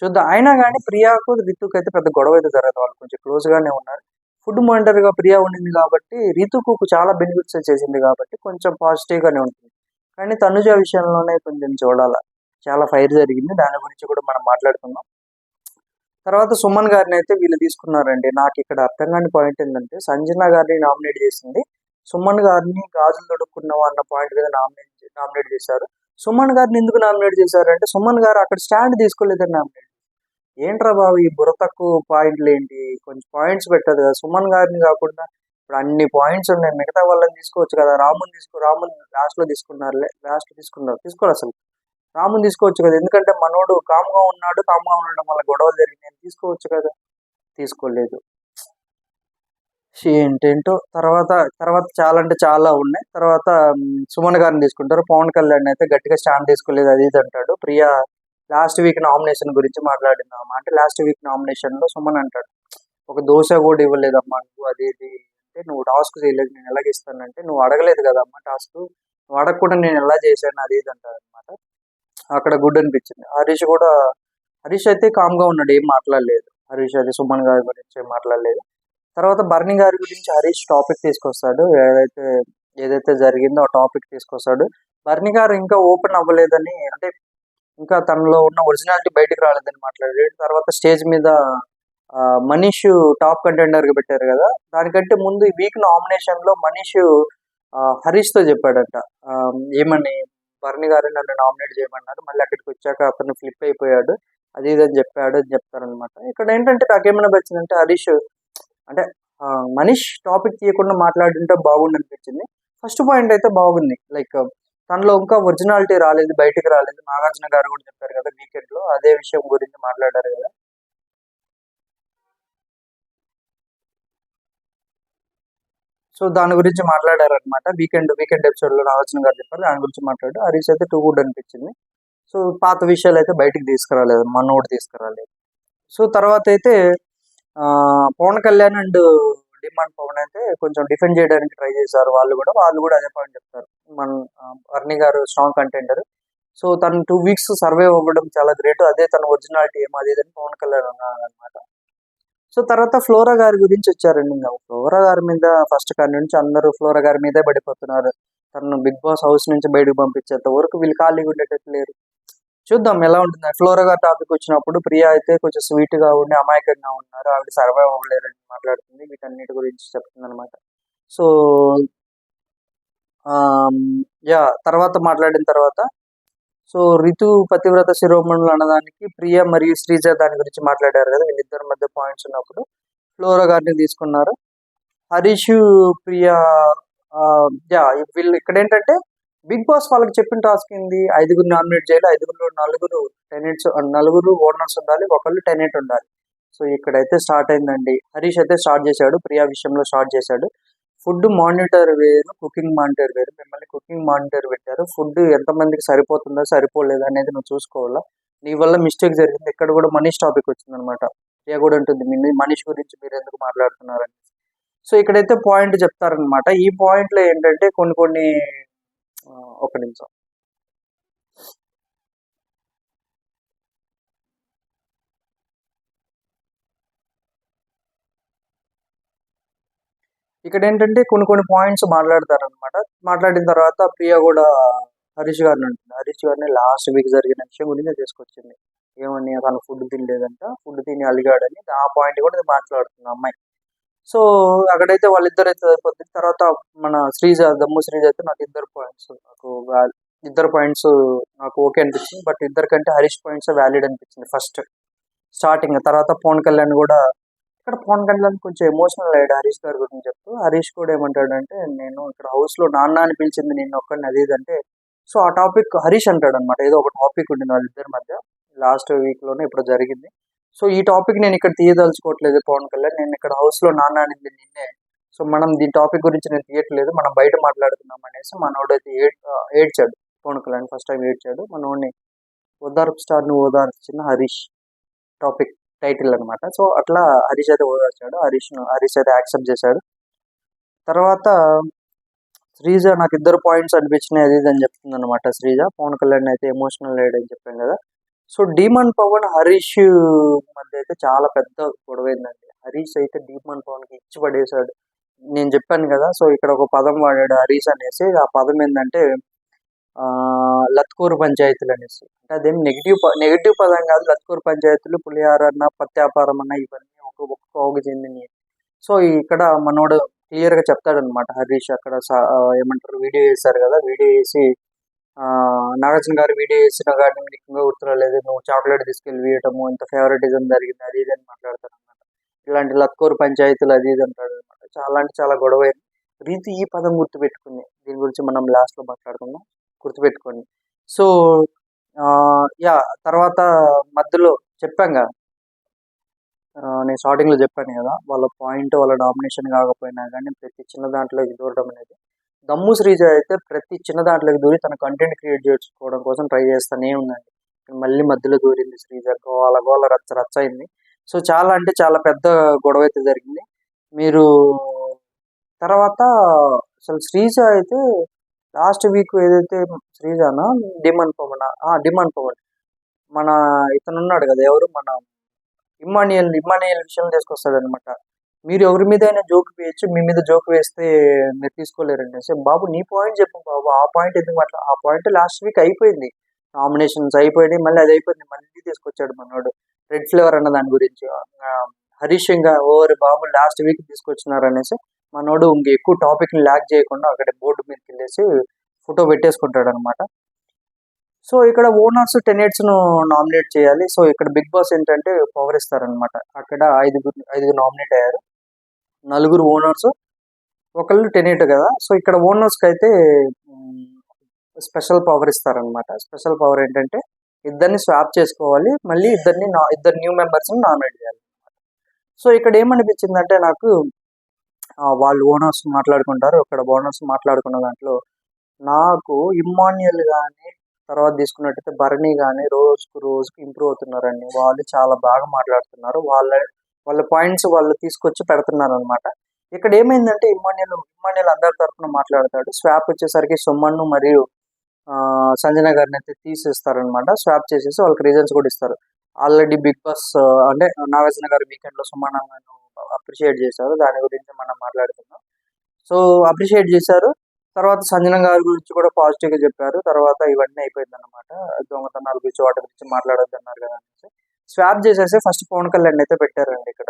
చూద్దాం. అయినా కానీ ప్రియాకు రితుకు అయితే పెద్ద గొడవ అయితే జరగదు, వాళ్ళు కొంచెం క్లోజ్ గానే ఉన్నారు. ఫుడ్ మానిటర్ గా ప్రియా ఉండింది కాబట్టి రితుకు చాలా బెనిఫిట్స్ చేసింది కాబట్టి కొంచెం పాజిటివ్ గానే ఉంటుంది. కానీ తనుజ విషయంలోనే కొంచెం చూడాల, చాలా ఫైర్ జరిగింది, దాని గురించి కూడా మనం మాట్లాడుకుందాం. తర్వాత సుమన్ గారిని అయితే వీళ్ళు తీసుకున్నారండి. నాకు ఇక్కడ అర్థం కాని పాయింట్ ఏంటంటే, సంజన గారిని నామినేట్ చేసింది, సుమన్ గారిని గాజులు తొడుక్కున్నావా అన్న పాయింట్ మీద నామినేట్ చేశారు. సుమన్ గారిని ఎందుకు నామినేట్ చేశారంటే, సుమన్ గారు అక్కడ స్టాండ్ తీసుకోలేదని నామినేట్. ఏంట్రా బాబు ఈ బుర్ర తక్కువ పాయింట్లు ఏంటి, కొంచెం పాయింట్స్ పెట్టదు కదా. సుమన్ గారిని కాకుండా ఇప్పుడు అన్ని పాయింట్స్ ఉన్నాయి, మిగతా వాళ్ళని తీసుకోవచ్చు కదా. రాముని లాస్ట్ లో తీసుకోరు అసలు. రాముని తీసుకోవచ్చు కదా, ఎందుకంటే మనోడు కామ్గా ఉండడం వల్ల గొడవలు జరిగినాయి, తీసుకోవచ్చు కదా, తీసుకోలేదు. ఏంటేంటో తర్వాత తర్వాత చాలా అంటే చాలా ఉన్నాయి. తర్వాత సుమన్ గారిని తీసుకుంటారు. పవన్ కళ్యాణ్ అయితే గట్టిగా స్టాండ్ తీసుకోలేదు, అది ఇది అంటాడు. ప్రియా లాస్ట్ వీక్ నామినేషన్ గురించి మాట్లాడిందామా అంటే, లాస్ట్ వీక్ నామినేషన్ లో సుమన్ అంటాడు, ఒక దోశ కూడా ఇవ్వలేదమ్మా నువ్వు, అది ఇది అంటే, నువ్వు టాస్క్ చేయలేదు, నేను ఎలాగ ఇస్తానంటే, నువ్వు అడగలేదు కదమ్మా టాస్క్, నువ్వు అడగకుండా నేను ఎలా చేశాను, అది ఇది అంటారు అనమాట. అక్కడ గుడ్ అనిపించింది. హరీష్ అయితే కామ్ గా ఉన్నాడు, ఏం మాట్లాడలేదు. హరీష్ అయితే సుమన్ గారి గురించి ఏం మాట్లాడలేదు. తర్వాత బర్నీ గారి గురించి హరీష్ టాపిక్ తీసుకొస్తాడు, ఏదైతే జరిగిందో ఆ టాపిక్ తీసుకొస్తాడు. బర్నీ గారు ఇంకా ఓపెన్ అవ్వలేదని, అంటే ఇంకా తనలో ఉన్న ఒరిజినాలిటీ బయటకు రాలేదని మాట్లాడాడు. తర్వాత స్టేజ్ మీద మనీష్ టాప్ కంటెండర్ గా పెట్టారు కదా, దానికంటే ముందు ఈ వీక్ నామినేషన్ లో మనీష్ హరీష్ తో చెప్పాడంట, ఏమని, బర్నీ గారు నన్ను నామినేట్ చేయమన్నారు, మళ్ళీ అక్కడికి వచ్చాక అతను ఫ్లిప్ అయిపోయాడు, అది ఇది అని చెప్పాడు అని చెప్తారనమాట. ఇక్కడ ఏంటంటే నాకేమైనా వచ్చిందంటే, హరీష్ అంటే మనీష్ టాపిక్ తీయకుండా మాట్లాడుంటే బాగుండి అనిపించింది. ఫస్ట్ పాయింట్ అయితే బాగుంది, లైక్ తనలో ఇంకా ఒరిజినాలిటీ రాలేదు, బయటికి రాలేదు. నాగార్జున గారు కూడా చెప్పారు కదా వీకెండ్ లో, అదే విషయం గురించి మాట్లాడారు కదా. సో దాని గురించి మాట్లాడారు అనమాట. వీకెండ్ ఎపిసోడ్ లో నాగార్జున గారు చెప్పారు, దాని గురించి మాట్లాడు. హరీష్ అయితే టూ గుడ్ అనిపించింది. సో పాత విషయాలు అయితే బయటికి తీసుకురాలేదు, మనోడు తీసుకురాలేదు. సో తర్వాత అయితే పవన్ కళ్యాణ్ అండ్ డిమాండ్ పవన్ అయితే కొంచెం డిఫెండ్ చేయడానికి ట్రై చేశారు. వాళ్ళు కూడా అదే పాయింట్ చెప్తారు, మన అర్ని గారు స్ట్రాంగ్ కంటెండర్, సో తను 2 weeks సర్వైవ్ అవ్వడం చాలా గ్రేట్, అదే తన ఒరిజినాలిటీ ఏమో అదే పవన్ కళ్యాణ్ అన్నారు అనమాట. సో తర్వాత ఫ్లోరా గారి గురించి వచ్చారండి. ఇంకా ఫ్లోరా గారి మీద ఫస్ట్ కాడి నుంచి అందరూ ఫ్లోరా గారి మీదే పడిపోతున్నారు. తను బిగ్ బాస్ హౌస్ నుంచి బయటకు పంపించేంత వరకు వీళ్ళు ఖాళీగా ఉండేటట్టు లేరు. చూద్దాం ఎలా ఉంటుంది. ఫ్లోరా గారి టాపిక్ వచ్చినప్పుడు ప్రియా అయితే కొంచెం స్వీట్ గా ఉండి అమాయకంగా ఉన్నారు, ఆవిడ సర్వైవ్ అవ్వలేరని మాట్లాడుతుంది, వీటన్నిటి గురించి చెప్తుంది అనమాట. సో తర్వాత మాట్లాడిన తర్వాత, సో రితు పతివ్రత శిరోమణులు అన్నదానికి ప్రియ మరియు శ్రీజ దాని గురించి మాట్లాడారు కదా, వీళ్ళిద్దరి మధ్య పాయింట్స్ ఉన్నప్పుడు ఫ్లోరా గారిని తీసుకున్నారు. హరీష్, ప్రియా, వీళ్ళు ఇక్కడ ఏంటంటే బిగ్ బాస్ వాళ్ళకి చెప్పిన టాస్క్ ఏంది, 5 నామినేట్ చేయాలి, 5 నలుగురు ఓనర్స్ ఉండాలి, ఒకళ్ళు టెనెంట్ ఉండాలి. సో ఇక్కడైతే స్టార్ట్ అయిందండి. హరీష్ అయితే స్టార్ట్ చేశాడు, ప్రియా విషయంలో స్టార్ట్ చేశాడు. ఫుడ్ మానిటర్ వేరు, కుకింగ్ మానిటర్ వేరు, మిమ్మల్ని కుకింగ్ మానిటర్ పెట్టారు, ఫుడ్ ఎంతమందికి సరిపోతుందో సరిపోలేదు అనేది నువ్వు చూసుకోవాలా, నీ వల్ల మిస్టేక్ జరిగింది. ఇక్కడ కూడా మనీష్ టాపిక్ వచ్చింది అనమాట. ప్రియా కూడా ఉంటుంది, మనీష్ గురించి మీరు ఎందుకు మాట్లాడుతున్నారని. సో ఇక్కడైతే పాయింట్ చెప్తారనమాట. ఈ పాయింట్లో ఏంటంటే కొన్ని ఒక నిమిషం, ఇక్కడ ఏంటంటే కొన్ని పాయింట్స్ మాట్లాడతారనమాట. మాట్లాడిన తర్వాత ప్రియా కూడా హరీష్ గారిని ఉంటుంది, హరీష్ గారిని లాస్ట్ వీక్ జరిగిన విషయం గురించి తీసుకొచ్చింది. ఏమని తను ఫుడ్ తినలేదంట, ఫుడ్ తిని అలిగాడని ఆ పాయింట్ కూడా నేను మాట్లాడుతున్నా అమ్మాయి. సో అక్కడైతే వాళ్ళిద్దరు అయితే అయిపోతుంది. తర్వాత మన శ్రీజ, దమ్ము శ్రీజ అయితే నాకు ఇద్దరు పాయింట్స్ నాకు ఓకే అనిపించింది. బట్ ఇద్దరికంటే హరీష్ పాయింట్స్ వ్యాలిడ్ అనిపించింది ఫస్ట్ స్టార్టింగ్. తర్వాత పవన్ కళ్యాణ్ కూడా, ఇక్కడ పవన్ కళ్యాణ్ కొంచెం ఎమోషనల్ అయ్యాడు హరీష్ గారి గురించి చెప్తూ. హరీష్ కూడా ఏమంటాడంటే, నేను ఇక్కడ హౌస్ లో నాన్న అని పిలిచింది నిన్ను ఒక్కడిని అది ఇది అంటే, సో ఆ టాపిక్ హరీష్ అంటాడు అనమాట. ఏదో ఒక టాపిక్ ఉండింది వాళ్ళిద్దరి మధ్య లాస్ట్ వీక్ లోనే ఇప్పుడు జరిగింది. సో ఈ టాపిక్ నేను ఇక్కడ తీయదలుచుకోవట్లేదు పవన్ కళ్యాణ్, నేను ఇక్కడ హౌస్ లో నాన్న అనేది నిన్నే, సో మనం దీని టాపిక్ గురించి నేను తీయట్లేదు, మనం బయట మాట్లాడుతున్నాం అనేసి మనోడైతే ఏడ్చాడు. పవన్ కళ్యాణ్ ఫస్ట్ టైం ఏడ్చాడు. మనోడిని ఓదార్పు స్టార్ ను ఓదార్చిన హరీష్ టాపిక్ టైటిల్ అనమాట. సో అట్లా హరీష్ అయితే ఓదార్చాడు, హరీష్ అయితే యాక్సెప్ట్ చేశాడు. తర్వాత శ్రీజ నాకు ఇద్దరు పాయింట్స్ అనిపించినాయి అది ఇది అని చెప్తుంది అనమాట. శ్రీజ పవన్ కళ్యాణ్ అయితే ఎమోషనల్ అయ్యాడు అని చెప్పాను కదా. సో డీమన్ పవన్ హరీష్ మధ్య అయితే చాలా పెద్ద గొడవ అయిందండి. హరీష్ అయితే డీమన్ పవన్ కి ఇచ్చి పడేశాడు. నేను చెప్పాను కదా, సో ఇక్కడ ఒక పదం వాడాడు హరీష్ అనేసి. ఆ పదం ఏంటంటే లత్కూరు పంచాయతీలు అనేసి. అంటే అదేం నెగిటివ్ పదం కాదు. లత్కూరు పంచాయతీలు, పులిహార అన్న, పత్యాపారం అన్న, ఇవన్నీ ఒక కోవకు చెందినవి. సో ఇక్కడ మనోడు క్లియర్ గా చెప్తాడనమాట హరీష్. అక్కడ ఏమంటారు, వీడియో చేశారు కదా, వీడియో చేసి నాగార్జున గారు వీడియో చేసిన కానీ నీకు ఇంకా గుర్తురాలేదు, నువ్వు చాక్లెట్ తీసుకెళ్ళి వేయటము, ఇంత ఫేవరెటిజం జరిగింది అది ఇది అని మాట్లాడతారు అనమాట. ఇలాంటి లత్కూరు పంచాయతీలు అది ఇది అంటాడు అనమాట. చాలా అంటే చాలా గొడవ అయింది. రీతి ఈ పదం గుర్తుపెట్టుకుంది, దీని గురించి మనం లాస్ట్ లో మాట్లాడుకుందాం, గుర్తుపెట్టుకోండి. సో యా తర్వాత మధ్యలో చెప్పాం కదా, నేను స్టార్టింగ్ లో చెప్పాను కదా, వాళ్ళ పాయింట్ వాళ్ళ డామినేషన్ కాకపోయినా కానీ ప్రతి చిన్న దాంట్లోకి దూరడం అనేది. దమ్ము శ్రీజ అయితే ప్రతి చిన్న దాంట్లోకి దూరి తన కంటెంట్ క్రియేట్ చేసుకోవడం కోసం ట్రై చేస్తానే ఉందండి. మళ్ళీ మధ్యలో దూరింది శ్రీజ, గోల గోల రచ్చ రచ్చ అయింది. సో చాలా అంటే చాలా పెద్ద గొడవ అయితే జరిగింది. మీరు తర్వాత అసలు శ్రీజ అయితే లాస్ట్ వీక్ ఏదైతే శ్రీజానా డిమాండ్ పవన్ మన ఇతను ఉన్నాడు కదా, ఎవరు మన ఇమ్మానియల్ విషయం తీసుకొస్తాడు అనమాట. మీరు ఎవరి మీద అయినా జోక్ వేయచ్చు, మీ మీద జోక్ వేస్తే మీరు తీసుకోలేరండి. సో బాబు నీ పాయింట్ చెప్పు బాబు, ఆ పాయింట్ ఎందుకు ఆ పాయింట్ లాస్ట్ వీక్ అయిపోయింది, నామినేషన్స్ అయిపోయింది, మళ్ళీ అది అయిపోయింది, మళ్ళీ తీసుకొచ్చాడు మనోడు రెడ్ ఫ్లేవర్ అన్న దాని గురించి. హరీష్ ఇంకా ఓవర్ బాబు లాస్ట్ వీక్ తీసుకొచ్చినారు అనేసి మనోడు ఇంక ఎక్కువ టాపిక్ ని ల్యాక్ చేయకుండా అక్కడ బోర్డు మీదకి వెళ్ళేసి ఫోటో పెట్టేసుకుంటాడు అనమాట. సో ఇక్కడ ఓనర్స్ టెనెట్స్ ను నామినేట్ చేయాలి. సో ఇక్కడ బిగ్ బాస్ ఏంటంటే పవర్ ఇస్తారనమాట. అక్కడ ఐదుగురు నామినేట్ అయ్యారు, నలుగురు ఓనర్స్, ఒకళ్ళు టెనెట్ కదా. సో ఇక్కడ ఓనర్స్ కి అయితే స్పెషల్ పవర్ ఇస్తారనమాట. స్పెషల్ పవర్ ఏంటంటే ఇద్దరిని స్వాప్ చేసుకోవాలి, మళ్ళీ ఇద్దరు న్యూ మెంబర్స్ ని నామినేట్ చేయాలి. సో ఇక్కడ ఏమనిపించింది అంటే నాకు, వాళ్ళు ఓనర్స్ మాట్లాడుకుంటారు, ఇక్కడ ఓనర్స్ మాట్లాడుకున్న దాంట్లో నాకు ఇమ్మాన్యుయల్ కానీ తర్వాత తీసుకున్నట్టయితే భరణి కానీ రోజుకు ఇంప్రూవ్ అవుతున్నారండి. వాళ్ళు చాలా బాగా మాట్లాడుతున్నారు, వాళ్ళ పాయింట్స్ వాళ్ళు తీసుకొచ్చి పెడుతున్నారు అనమాట. ఇక్కడ ఏమైందంటే ఇమ్మాన్యుయల్ అందరి తరఫున మాట్లాడతాడు. స్వాప్ వచ్చేసరికి సుమన్ను మరియు సంజన గారిని అయితే తీసేస్తారనమాట. స్వాప్ చేసేసి వాళ్ళకి రీజన్స్ కూడా ఇస్తారు. ఆల్రెడీ బిగ్ బాస్ అంటే నాగార్జున గారు వీకెండ్ లో సుమన్ అప్రిషియేట్ చేశారు, దాని గురించి మనం మాట్లాడుతున్నాం. సో అప్రిషియేట్ చేశారు. తర్వాత సంజన గారి గురించి కూడా పాజిటివ్ గా చెప్పారు. తర్వాత ఇవన్నీ అయిపోయింది అనమాట. దొంగతనాల గురించి వాటి గురించి మాట్లాడొద్దు అన్నారు కదా అనేసి స్వాప్ చేసేసి ఫస్ట్ పవన్ కళ్యాణ్ అయితే పెట్టారండి. ఇక్కడ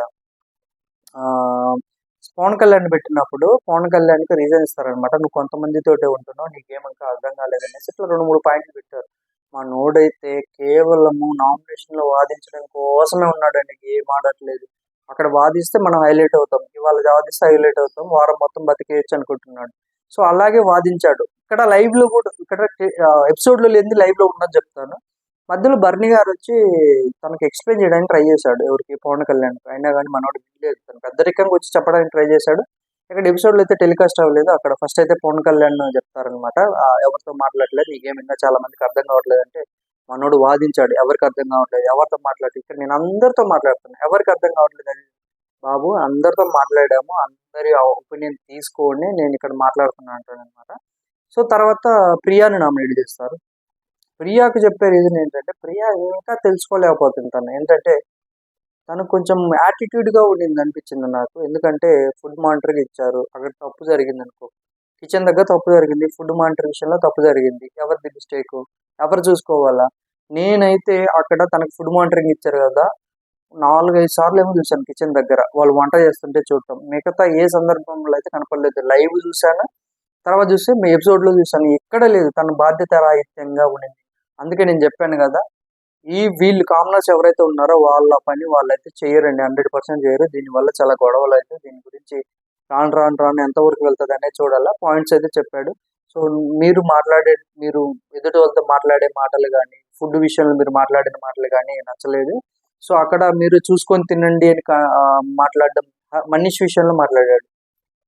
పవన్ కళ్యాణ్ పెట్టినప్పుడు పవన్ కళ్యాణ్ కి రీజన్ ఇస్తారనమాట. నువ్వు కొంతమందితోటే ఉంటున్నావు, నీకేం ఇంకా అర్థం కాలేదనేసి ఇట్లా 2-3 పాయింట్లు పెట్టారు. మా నోడైతే కేవలము నామినేషన్ లో వాదించడం కోసమే ఉన్నాడండి, ఏం ఆడట్లేదు. అక్కడ వాదిస్తే మనం హైలైట్ అవుతాం, ఇవాళ వాదిస్తే హైలైట్ అవుతాం, వారం మొత్తం బతికేయచ్చు అనుకుంటున్నాడు. సో అలాగే వాదించాడు. ఇక్కడ లైవ్ లో కూడా, ఇక్కడ ఎపిసోడ్ లో లేని లైవ్ లో ఉన్నది చెప్తాను. మధ్యలో బర్నీ గారు వచ్చి తనకి ఎక్స్ప్లెయిన్ చేయడానికి ట్రై చేశాడు, ఎవరికి, పవన్ కళ్యాణ్. అయినా కానీ మనోడు వినలేదు. తను పెద్దరికంగా వచ్చి చెప్పడానికి ట్రై చేశాడు. ఇక్కడ ఎపిసోడ్ లో అయితే టెలికాస్ట్ అవ్వలేదు. అక్కడ ఫస్ట్ అయితే పవన్ కళ్యాణ్ చెప్తారనమాట, ఎవరితో మాట్లాడలేదు, ఈ గేమ్ ఇంకా చాలా మందికి అర్థం కావట్లేదు అంటే మనోడు వాదించాడు, ఎవరికి అర్థం కావట్లేదు, ఎవరితో మాట్లాడి, ఇక్కడ నేను అందరితో మాట్లాడుతున్నాను, ఎవరికి అర్థం కావట్లేదు అని. బాబు అందరితో మాట్లాడాము, అందరి ఒపీనియన్ తీసుకోండి, నేను ఇక్కడ మాట్లాడుతున్నాను అంటాను అనమాట. సో తర్వాత ప్రియాని నామినేట్ చేస్తారు. ప్రియాకు చెప్పే రీజన్ ఏంటంటే, ప్రియా ఇంకా తెలుసుకోలేకపోతుంటాను ఏంటంటే, తను కొంచెం యాటిట్యూడ్ గా ఉండింది అనిపించింది నాకు. ఎందుకంటే ఫుడ్ మానిటర్కి ఇచ్చారు, అక్కడ తప్పు జరిగింది అనుకో, కిచెన్ దగ్గర తప్పు జరిగింది, ఫుడ్ మానిటర్ విషయంలో తప్పు జరిగింది, ఎవరిది మిస్టేక్, ఎవరు చూసుకోవాలా? నేనైతే అక్కడ తనకు ఫుడ్ మానిటరింగ్ ఇచ్చారు కదా, 4, 5 సార్లు ఏమో చూసాను కిచెన్ దగ్గర. వాళ్ళు వంట చేస్తుంటే చూడటం. మిగతా ఏ సందర్భంలో అయితే కనపడలేదు. లైవ్ చూసాను. తర్వాత చూస్తే మీ ఎపిసోడ్‌లో చూసాను. ఎక్కడ లేదు. తన బాధ్యత రాహిత్యంగా ఉండింది. అందుకే నేను చెప్పాను కదా! వీళ్ళు కామనర్స్ ఎవరైతే ఉన్నారో వాళ్ళ పని వాళ్ళైతే చెయ్యరండి. 100% చేయరు. దీనివల్ల చాలా గొడవలైతే దీని గురించి రాను ఎంతవరకు వెళ్తదనేది చూడాలా. పాయింట్స్ అయితే చెప్పాడు. సో, మీరు ఎదుటి వాళ్ళతో మాట్లాడే మాటలు గాని, ఫుడ్ విషయంలో మీరు మాట్లాడిన మాటలు గాని నచ్చలేదు. సో, అక్కడ మీరు చూసుకొని తినండి అని మాట్లాడడం మనీష్ విషయంలో మాట్లాడాడు.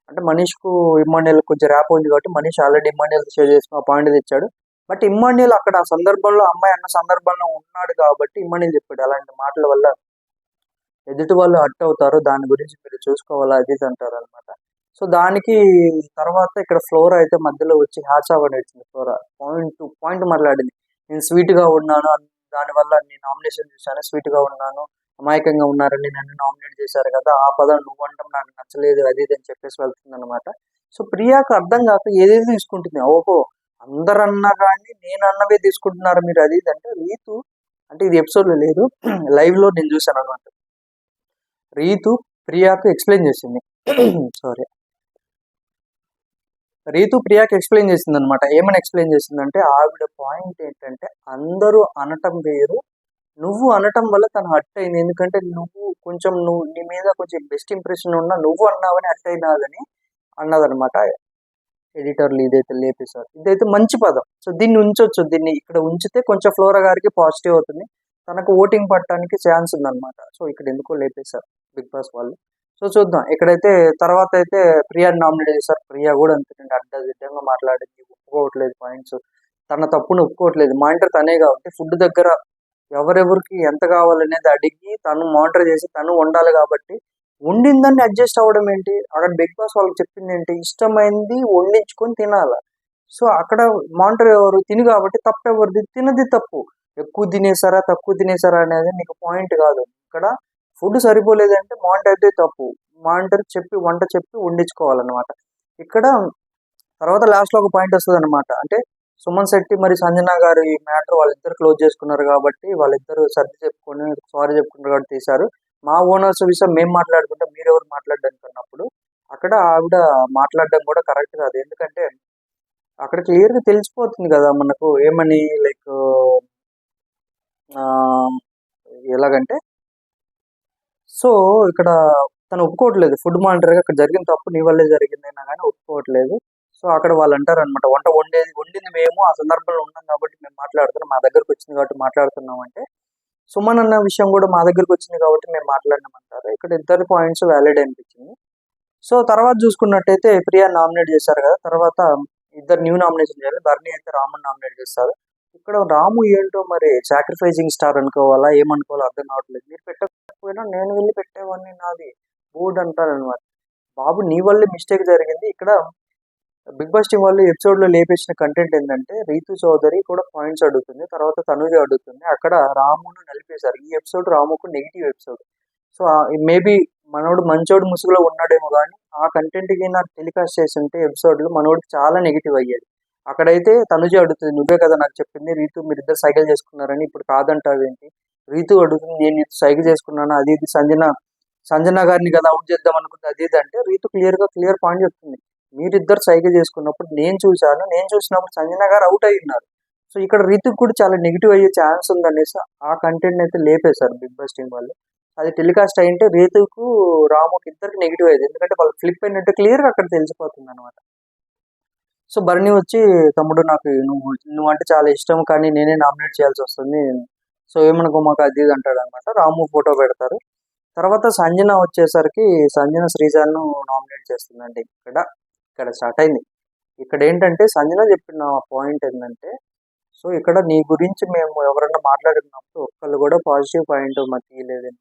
అంటే మనీష్‌కు ఇమ్మాన్యుయల్‌కి కొంచెం ర్యాప్ ఉంది కాబట్టి మనీష్ ఆల్రెడీ ఇమ్మాన్యుయల్‌తో షేర్ చేసుకుని ఆ పాయింట్ తెచ్చాడు. బట్ ఇమ్మాన్యుయల్ అక్కడ ఆ సందర్భంలో అమ్మాయి అన్న సందర్భంలో ఉన్నాడు కాబట్టి ఇమ్మాన్యుయల్ చెప్పాడు. అలాంటి మాటల వల్ల ఎదుటి వాళ్ళు హర్ట్ అవుతారు. దాని గురించి మీరు చూసుకోవాలా అది ఇది అంటారనమాట. సో, దానికి తర్వాత ఇక్కడ ఫ్లోరా అయితే మధ్యలో వచ్చి హ్యాట్స్ ఆఫ్ అని ఇచ్చింది ఫ్లోరా. పాయింట్ టు పాయింట్ మాట్లాడింది. నేను స్వీట్‌గా ఉన్నాను. దానివల్ల నేను నామినేషన్ చూసాను. స్వీట్‌గా ఉన్నాను. అమాయకంగా ఉన్నారని నన్ను నామినేట్ చేశారు కదా! ఆ పదం నువ్వంటం నాకు నచ్చలేదు అది ఇది అని చెప్పేసి వెళ్తుందనమాట. సో, ప్రియాకి అర్థం కాక ఏదేదో తీసుకుంటుంది. ఓహో! అందరన్నా గాని నేనన్నవే తీసుకుంటున్నారు మీరు అది ఇది అంటే రీతు అంటే ఇది ఎపిసోడ్‌లో లేదు. లైవ్‌లో నేను చూసాననమాట. రీతు ప్రియాకు ఎక్స్‌ప్లెయిన్ చేసింది. సారీ. రీతు ప్రియాకి ఎక్స్‌ప్లెయిన్ చేసిందనమాట. ఏమని ఎక్స్‌ప్లెయిన్ చేసిందంటే ఆవిడ పాయింట్ ఏంటంటే అందరూ అనటం వేరు. నువ్వు అనటం వల్ల తను హర్ట్ అయింది. ఎందుకంటే నువ్వు నీ మీద కొంచెం బెస్ట్ ఇంప్రెషన్ ఉన్నా నువ్వు అన్నావని హర్ట్ అయినాదని అన్నదనమాట. ఎడిటర్లు ఇదైతే లేపేశారు. ఇదైతే మంచి పదం. సో, దీన్ని ఉంచొచ్చు. దీన్ని ఇక్కడ ఉంచితే కొంచెం ఫ్లోరా గారికి పాజిటివ్ అవుతుంది. తనకు ఓటింగ్ పడటానికి ఛాన్స్ ఉందనమాట. సో, ఇక్కడ ఎందుకో లేపేశారు బిగ్ బాస్ వాళ్ళు. సో, చూద్దాం. ఇక్కడైతే తర్వాత అయితే ప్రియాని నామినేట్ చేశారు. ప్రియా కూడా అంతేనండి అడ్డదిడ్డంగా మాట్లాడింది. ఒప్పుకోవట్లేదు పాయింట్స్. తన తప్పును ఒప్పుకోవట్లేదు. మానిటర్ తనే కాబట్టి ఫుడ్ దగ్గర ఎవరెవరికి ఎంత కావాలనేది అడిగి తను మానిటర్ చేసి తను వండాలి కాబట్టి వండిందాన్ని అడ్జస్ట్ అవ్వడం ఏంటి? అక్కడ బిగ్ బాస్ వాళ్ళకి చెప్పింది ఏంటి? ఇష్టమైంది వండించుకొని తినాల. సో, అక్కడ మానిటర్ ఎవరు? తిను కాబట్టి తప్పెవరిది? తినది తప్పు. ఎక్కువ తినేసారా? తక్కువ తినేసారా? అనేది నీకు పాయింట్ కాదు. ఇక్కడ ఫుడ్ సరిపోలేదంటే మానిటర్‌దే తప్పు. మానిటర్ చెప్పి వంట చెప్పి వండించుకోవాలన్నమాట. ఇక్కడ తర్వాత లాస్ట్‌లో ఒక పాయింట్ వస్తదన్నమాట. అంటే సుమన్ శెట్టి మరి సంజన గారు ఈ మ్యాటర్ వాళ్ళిద్దరు క్లోజ్ చేసుకున్నారు కాబట్టి వాళ్ళిద్దరూ సర్ది చెప్పుకొని సారీ చెప్పుకున్నారు కాబట్టి తీశారు. మా ఓనర్స్ విషయం మేము మాట్లాడుకుంటాం మీరెవరు మాట్లాడడానికి అన్నప్పుడు అక్కడ ఆవిడ మాట్లాడడం కూడా కరెక్ట్ కాదు. ఎందుకంటే అక్కడ క్లియర్‌గా తెలిసిపోతుంది కదా మనకు ఏమని లైక్ ఆహ్, ఎలాగంటే సో, ఇక్కడ తను ఒప్పుకోవట్లేదు. ఫుడ్ మానిటర్‌గా అక్కడ జరిగిన తప్పు నీ వల్లే జరిగిందైనా గాని ఒప్పుకోవట్లేదు. సో, అక్కడ వాళ్ళంటారనమాట వండింది మేము ఆ సందర్భంలో ఉన్నాం కాబట్టి మేము మాట్లాడుతున్నాం. మా దగ్గరకొచ్చింది కాబట్టి మాట్లాడుతున్నాం అంటే, సుమన్ అన్న విషయం కూడా మా దగ్గరకొచ్చింది కాబట్టి మేము మాట్లాడినామంటారు. ఇక్కడ ఇద్దరి పాయింట్స్ వాలిడ్ అనిపించింది. సో, తర్వాత చూసుకున్నట్టయితే ప్రియాని నామినేట్ చేశారు కదా! తర్వాత ఇద్దరు న్యూ నామినేషన్ చేయాలి. బర్నీ అయితే రాముని నామినేట్ చేస్తారు. ఇక్కడ రాము ఏంటో మరి సాక్రిఫైసింగ్ స్టార్ అనుకోవాలా? ఏమనుకోవాలో అర్థం కావట్లేదు. మీరు పెట్టకపోయినా నేను వెళ్లి పెట్టేవాడిని నాది బోర్డ్ అంటారనమాట. బాబు నీ వల్లే మిస్టేక్ జరిగింది. ఇక్కడ బిగ్ బాస్ టీమ్ వాళ్ళు ఎపిసోడ్‌లో లేపేసిన కంటెంట్ ఏందంటే రీతు చౌదరి కూడా పాయింట్స్ అడుగుతుంది. తర్వాత తనూజ అడుగుతుంది. అక్కడ రామును నలిపేశారు. ఈ ఎపిసోడ్ రాముకు నెగెటివ్ ఎపిసోడ్. సో, మేబీ మనోడు మంచోడు ముసుగులో ఉన్నాడేమో గానీ, ఆ కంటెంట్ గిన టెలికాస్ట్ చేసుంటే ఎపిసోడ్‌లో మనోడికి చాలా నెగెటివ్ అయ్యేది. అక్కడైతే తనుజ అడుగుతుంది. "నువ్వే కదా నాకు చెప్పింది రీతు మీరిద్దరు సైగలు చేసుకున్నారని. ఇప్పుడు కాదంటావేంటి?" రీతు అడుగుతుంది. "నేను నీతో సైగ చేసుకున్నానా? అది ఇది సంజన గారిని కదా ఔట్ చేద్దాం అనుకుంది అది ఇది" అంటే రీతు క్లియర్ పాయింట్ చెప్తుంది. మీరిద్దరు సైగ చేసుకున్నప్పుడు నేను చూసాను. నేను చూసినప్పుడు సంజన గారు ఔట్ అయ్యున్నారు. సో, ఇక్కడ రీతుకి కూడా చాలా నెగెటివ్ అయ్యే ఛాన్స్ ఉందనేసి ఆ కంటెంట్‌ని అయితే లేపేశారు బిగ్ బాస్ టీమ్ వాళ్ళు. అది టెలికాస్ట్ అయ్యుంటే రీతుకు, రాముకి ఇద్దరికి నెగెటివ్ అయ్యేది. ఎందుకంటే వాళ్ళు ఫ్లిప్ అయినట్టు క్లియర్‌గా అక్కడ తెలిసిపోతుందనమాట. సో, భరణి వచ్చి తమ్ముడు నాకు నువ్వంటే చాలా ఇష్టం కానీ నేనే నామినేట్ చేయాల్సొస్తుంది. సో, ఏమనుకోమాకు అది ఇది అంటాడనమాట. రాము ఫోటో పెడతారు. తర్వాత సంజన వచ్చేసరికి సంజన శ్రీజాన్‌ను నామినేట్ చేస్తుందండి. ఇక్కడ స్టార్ట్ అయింది. ఇక్కడేంటంటే సంజన చెప్పిన పాయింట్ ఏంటంటే, సో, ఇక్కడ నీ గురించి మేము ఎవరన్నా మాట్లాడినప్పుడు ఒక్కళ్ళు కూడా పాజిటివ్ పాయింట్ మాకు తీయలేదు.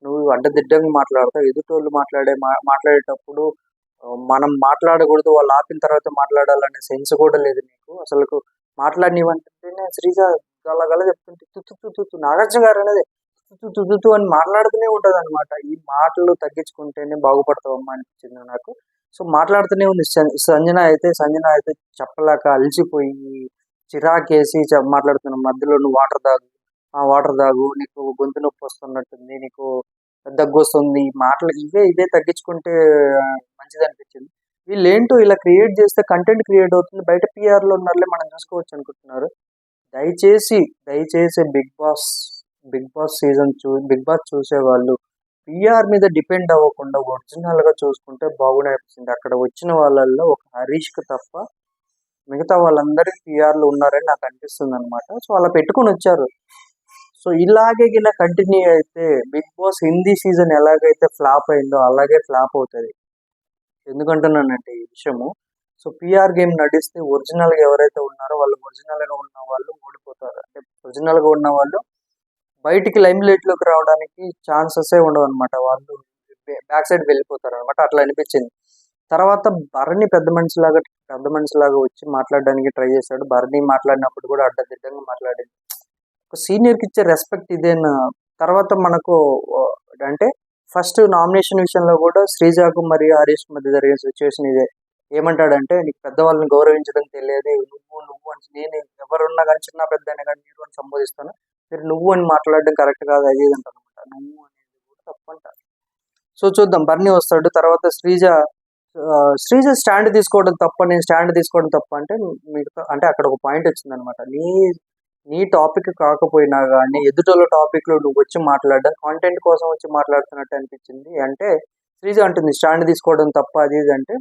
నువ్వు అడ్డదిడ్డంగా మాట్లాడతావు. ఎదుటోళ్ళు మాట్లాడేటప్పుడు మనం మాట్లాడకూడదు. వాళ్ళు ఆపిన తర్వాత మాట్లాడాలనే సెన్స్ కూడా లేదు నీకు. అసలుకు మాట్లాడనివంటేనే శ్రీజ గల చెప్తుంటే నాగార్జున గారు అనేది అని మాట్లాడుతూనే ఉంటదనమాట. ఈ మాటలు తగ్గించుకుంటేనే బాగుపడతావమ్మా అనిపించింది నాకు. సో, మాట్లాడుతూనే ఉంది సంజన అయితే చెప్పలేక అలిసిపోయి చిరాకేసి మాట్లాడుతున్న మధ్యలో నువ్వు వాటర్ తాగు. వాటర్ తాగు, నీకు గొంతు నొప్పి వస్తున్నట్టుంది, నీకు దగ్గు వస్తుంది, ఈ మాటలు ఇవే తగ్గించుకుంటే మంచిది అనిపించింది. వీళ్ళేంటో ఇలా క్రియేట్ చేస్తే కంటెంట్ క్రియేట్ అవుతుంది, బయట పిఆర్లో ఉన్నారులే మనం చూసుకోవచ్చు అనుకుంటున్నారు. దయచేసి బిగ్ బాస్ చూసేవాళ్ళు పిఆర్ మీద డిపెండ్ అవ్వకుండా ఒరిజినల్ గా చూసుకుంటే బాగుండే అనిపిస్తుంది. అక్కడ వచ్చిన వాళ్ళల్లో ఒక హరీష్ కు తప్ప మిగతా వాళ్ళందరికీ పిఆర్లు ఉన్నారని నాకు అనిపిస్తుంది అనమాట. సో అలా పెట్టుకొని వచ్చారు. సో ఇలాగే గిన కంటిన్యూ అయితే బిగ్ బాస్ హిందీ సీజన్ ఎలాగైతే ఫ్లాప్ అయిందో అలాగే ఫ్లాప్ అవుతుంది. ఎందుకంటున్నానంటే ఈ విషయము, సో పిఆర్ గేమ్ నడిస్తే ఒరిజినల్ గా ఎవరైతే ఉన్నారో వాళ్ళు ఒరిజినల్ గా ఉన్న వాళ్ళు ఓడిపోతారు. అంటే ఒరిజినల్ గా ఉన్న వాళ్ళు బయటికి లైమ్ లైట్ లోకి రావడానికి ఛాన్సెస్ ఉండవు అనమాట. వాళ్ళు బ్యాక్ సైడ్ వెళ్ళిపోతారు అనమాట. అట్లా అనిపించింది. తర్వాత భరణి పెద్ద మనిషిలాగా వచ్చి మాట్లాడడానికి ట్రై చేశాడు. భరణి మాట్లాడినప్పుడు కూడా అడ్డదిడ్డంగా మాట్లాడింది. ఒక సీనియర్కి ఇచ్చే రెస్పెక్ట్ ఇదేనా? తర్వాత మనకు అంటే ఫస్ట్ నామినేషన్ విషయంలో కూడా శ్రీజాకు మరియు హరీష్ మధ్య జరిగిన సిచ్యువేషన్ ఇదే. ఏమంటాడంటే, నీకు పెద్దవాళ్ళని గౌరవించడం తెలియదు, నువ్వు అని, నేను ఎవరున్నా కానీ చిన్న పెద్ద అయినా కానీ మీరు అని సంబోధిస్తాను, మీరు నువ్వు అని మాట్లాడడం కరెక్ట్ కాదు, అది ఇది అంటారు అనమాట. నువ్వు అనేది కూడా తప్పంటారు. సో చూద్దాం, బర్నీ వస్తాడు. తర్వాత శ్రీజ స్టాండ్ తీసుకోవడం తప్ప, నేను స్టాండ్ తీసుకోవడం తప్ప అంటే మీకు అంటే అక్కడ ఒక పాయింట్ వచ్చింది అనమాట. నీ టాపిక్ కాకపోయినా కానీ ఎదుటోళ్ళ టాపిక్లో నువ్వు వచ్చి మాట్లాడడం కాంటెంట్ కోసం వచ్చి మాట్లాడుతున్నట్టు అనిపించింది. అంటే శ్రీజ అంటుంది స్టాండ్ తీసుకోవడం తప్ప అది ఇది అంటే,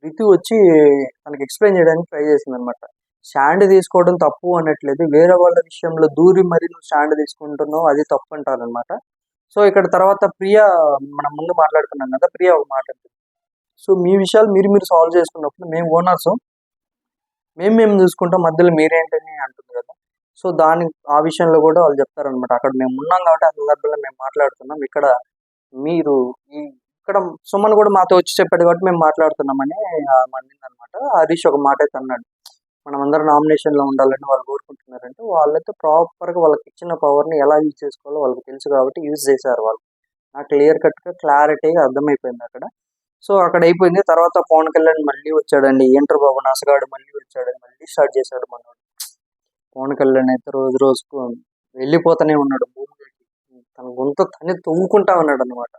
రితు వచ్చి తనకి ఎక్స్ప్లెయిన్ చేయడానికి ట్రై చేసింది అనమాట. స్టాండ్ తీసుకోవడం తప్పు అనట్లేదు, వేరే వాళ్ళ విషయంలో దూరి మరి నువ్వు స్టాండ్ తీసుకుంటున్నావు, అది తప్పు అంటారు అనమాట. సో ఇక్కడ తర్వాత ప్రియా, మనం ముందు మాట్లాడుకున్నాం కదా, ప్రియా ఒక మాట అంటుంది. సో మీ విషయాలు మీరు సాల్వ్ చేసుకున్నప్పుడు మేము ఓనర్స్, మేము చూసుకుంటాం, మధ్యలో మీరేంటని అంటుంది కదా. సో ఆ విషయంలో కూడా వాళ్ళు చెప్తారనమాట. అక్కడ మేము ఉన్నాం కాబట్టి ఆ సందర్భంలో మేము మాట్లాడుతున్నాం, మీరు ఇక్కడ సుమన్ కూడా మాతో వచ్చి చెప్పాడు కాబట్టి మేము మాట్లాడుతున్నామని మండింది అనమాట. హరీష్ ఒక మాట అయితే అన్నాడు, మనం అందరం నామినేషన్లో ఉండాలని వాళ్ళు కోరుకుంటున్నారంటే, వాళ్ళైతే ప్రాపర్గా వాళ్ళకి ఇచ్చిన పవర్ని ఎలా యూజ్ చేసుకోవాలో వాళ్ళకి తెలుసు కాబట్టి యూజ్ చేశారు వాళ్ళు. నాకు క్లియర్ కట్గా క్లారిటీగా అర్థమైపోయింది అక్కడ. సో అక్కడ అయిపోయింది. తర్వాత పవన్ కళ్యాణ్ మళ్ళీ వచ్చాడండి. ఏంటర్ బాబు నసగాడు మళ్ళీ వచ్చాడు, మళ్ళీ స్టార్ట్ చేశాడు మనోడు. పవన్ కళ్యాణ్ అయితే రోజు రోజుకు వెళ్ళిపోతూనే ఉన్నాడు భూమిలోకి, తన గొంతు తనే తవ్వుకుంటా ఉన్నాడు అనమాట.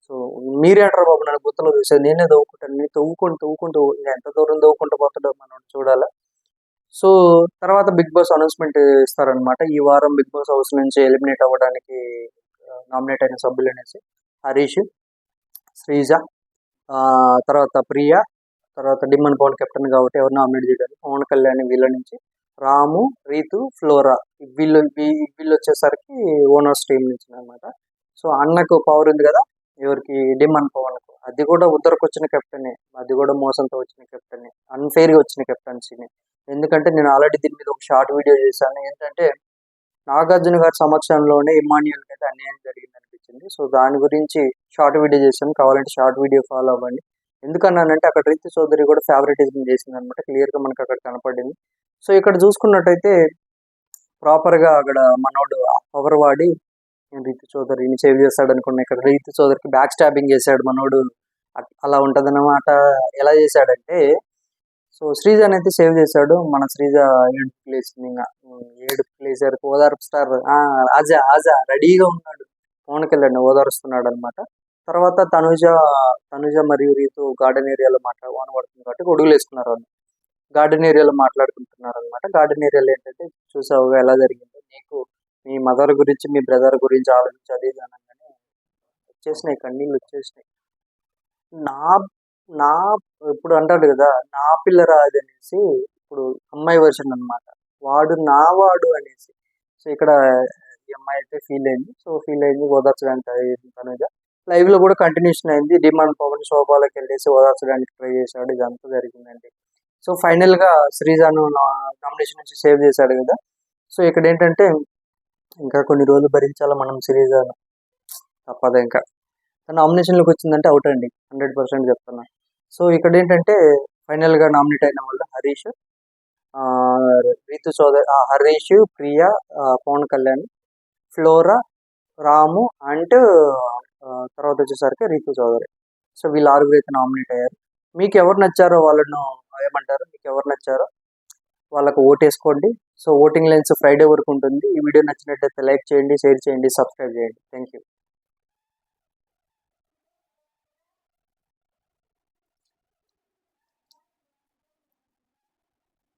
సో మీరేంటారు బాబు నన్ను గుర్తులో చూసేది, నేనే తవ్వుకుంటాను, నేను తవ్వుకుంటూ ఇంకా ఎంత దూరం తవ్వుకుంటూ పోతాడో మనం చూడాలి. సో తర్వాత బిగ్ బాస్ అనౌన్స్మెంట్ ఇస్తారనమాట. ఈ వారం బిగ్ బాస్ హౌస్ నుంచి ఎలిమినేట్ అవ్వడానికి నామినేట్ అయిన సభ్యులు అనేసి హరీష్, శ్రీజ, తర్వాత ప్రియా, తర్వాత డిమ్మన్ పవన్ కెప్టెన్ కాబట్టి ఎవరు నామినేట్ చేయడానికి, పవన్ కళ్యాణ్ వీళ్ళ నుంచి రాము, రీతు, ఫ్లోరా, వీళ్ళు వచ్చేసరికి ఓనర్స్ టీం నుంచి అనమాట. సో అన్నకు పవర్ ఉంది కదా, ఎవరికి, డిమ్మన్ పవన్కు, అది కూడా ఉద్దరకు వచ్చిన కెప్టెనే, అది కూడా మోసంతో వచ్చిన కెప్టెనే, అన్ఫెయిర్గా వచ్చిన కెప్టెన్సీని. ఎందుకంటే నేను ఆల్రెడీ దీని మీద ఒక షార్ట్ వీడియో చేశాను. ఏంటంటే నాగార్జున గారి సమక్షంలోనే ఇమాన్యుయల్కి అయితే అన్యాయం జరిగింది అనిపించింది. సో దాని గురించి షార్ట్ వీడియో చేశాను, కావాలంటే షార్ట్ వీడియో ఫాలో అవ్వండి. ఎందుకన్నానంటే అక్కడ రీతి చౌదరి కూడా ఫేవరెటిజం చేసింది అనమాట, క్లియర్గా మనకు అక్కడ కనపడింది. సో ఇక్కడ చూసుకున్నట్టయితే ప్రాపర్గా అక్కడ మనోడు పవర్ వాడి నేను రీతి చౌదరిని సేవ్ చేస్తాడు అనుకున్నా, ఇక్కడ రీతి చౌదరికి బ్యాక్ స్టాబింగ్ చేశాడు మనోడు. అలా ఉంటదన్నమాట. ఎలా చేశాడంటే, సో శ్రీజని అయితే సేవ్ చేశాడు. మన శ్రీజ ఏడుపు ప్లేసింది, ఇంకా ఏడుపు ప్లేసరికి ఓదార్పు స్టార్ ఆజా రెడీగా ఉన్నాడు, పవన్ కళ్యాణ్ ఓదారుస్తున్నాడు అనమాట. తర్వాత తనుజ మరియు రీతు గార్డెన్ ఏరియాలో వాన పడుతుంది కాబట్టి గొడుగులు వేసుకున్నారు వాళ్ళు, గార్డెన్ ఏరియాలో మాట్లాడుకుంటున్నారు అనమాట. గార్డెన్ ఏరియాలో ఏంటంటే చూసావుగా ఎలా జరిగిందో, నీకు మీ మదర్ గురించి మీ బ్రదర్ గురించి ఆలోచించి అది అనగానే వచ్చేసినాయి, కన్నీళ్ళు వచ్చేసినాయి. నా ఇప్పుడు అంటాడు కదా, నా పిల్లరా అది అనేసి, ఇప్పుడు అమ్మాయి వర్షన్ అనమాట, వాడు అనేసి. సో ఇక్కడ ఈ అమ్మాయి అయితే ఫీల్ అయింది, ఓదార్చడానికి తనుజ లైవ్ లో కూడా కంటిన్యూషన్ అయింది. డిమాండ్ పవన్ శోభాలకు వెళ్ళేసి ఓదార్చడానికి ట్రై చేశాడు, ఇదంతా జరిగిందండి. సో ఫైనల్ గా శ్రీజాను నామినేషన్ నుంచి సేవ్ చేశాడు కదా. సో ఇక్కడ ఏంటంటే ఇంకా కొన్ని రోజులు భరించాలా మనం శ్రీజాను, తప్పదు. ఇంకా నామినేషన్లోకి వచ్చిందంటే అవుట్ అండి, 100% చెప్తున్నా. సో ఇక్కడ ఏంటంటే ఫైనల్ గా నామినేట్ అయిన వాళ్ళు హరీష్, రీతు చౌదరి, హరీష్, ప్రియా, పవన్ కళ్యాణ్, ఫ్లోరా, రాము అండ్ తర్వాత వచ్చేసరికి రీతు చౌదరి. సో వీళ్ళు 6 అయితే నామినేట్ అయ్యారు. మీకు ఎవరు నచ్చారో వాళ్ళను ఏమంటారు, మీకు ఎవరు నచ్చారో వాళ్ళకు ఓటేసుకోండి. సో ఓటింగ్ లైన్స్ ఫ్రైడే వరకు ఉంటుంది. ఈ వీడియో నచ్చినట్లయితే లైక్ చేయండి, షేర్ చేయండి, సబ్స్క్రైబ్ చేయండి. Thank you.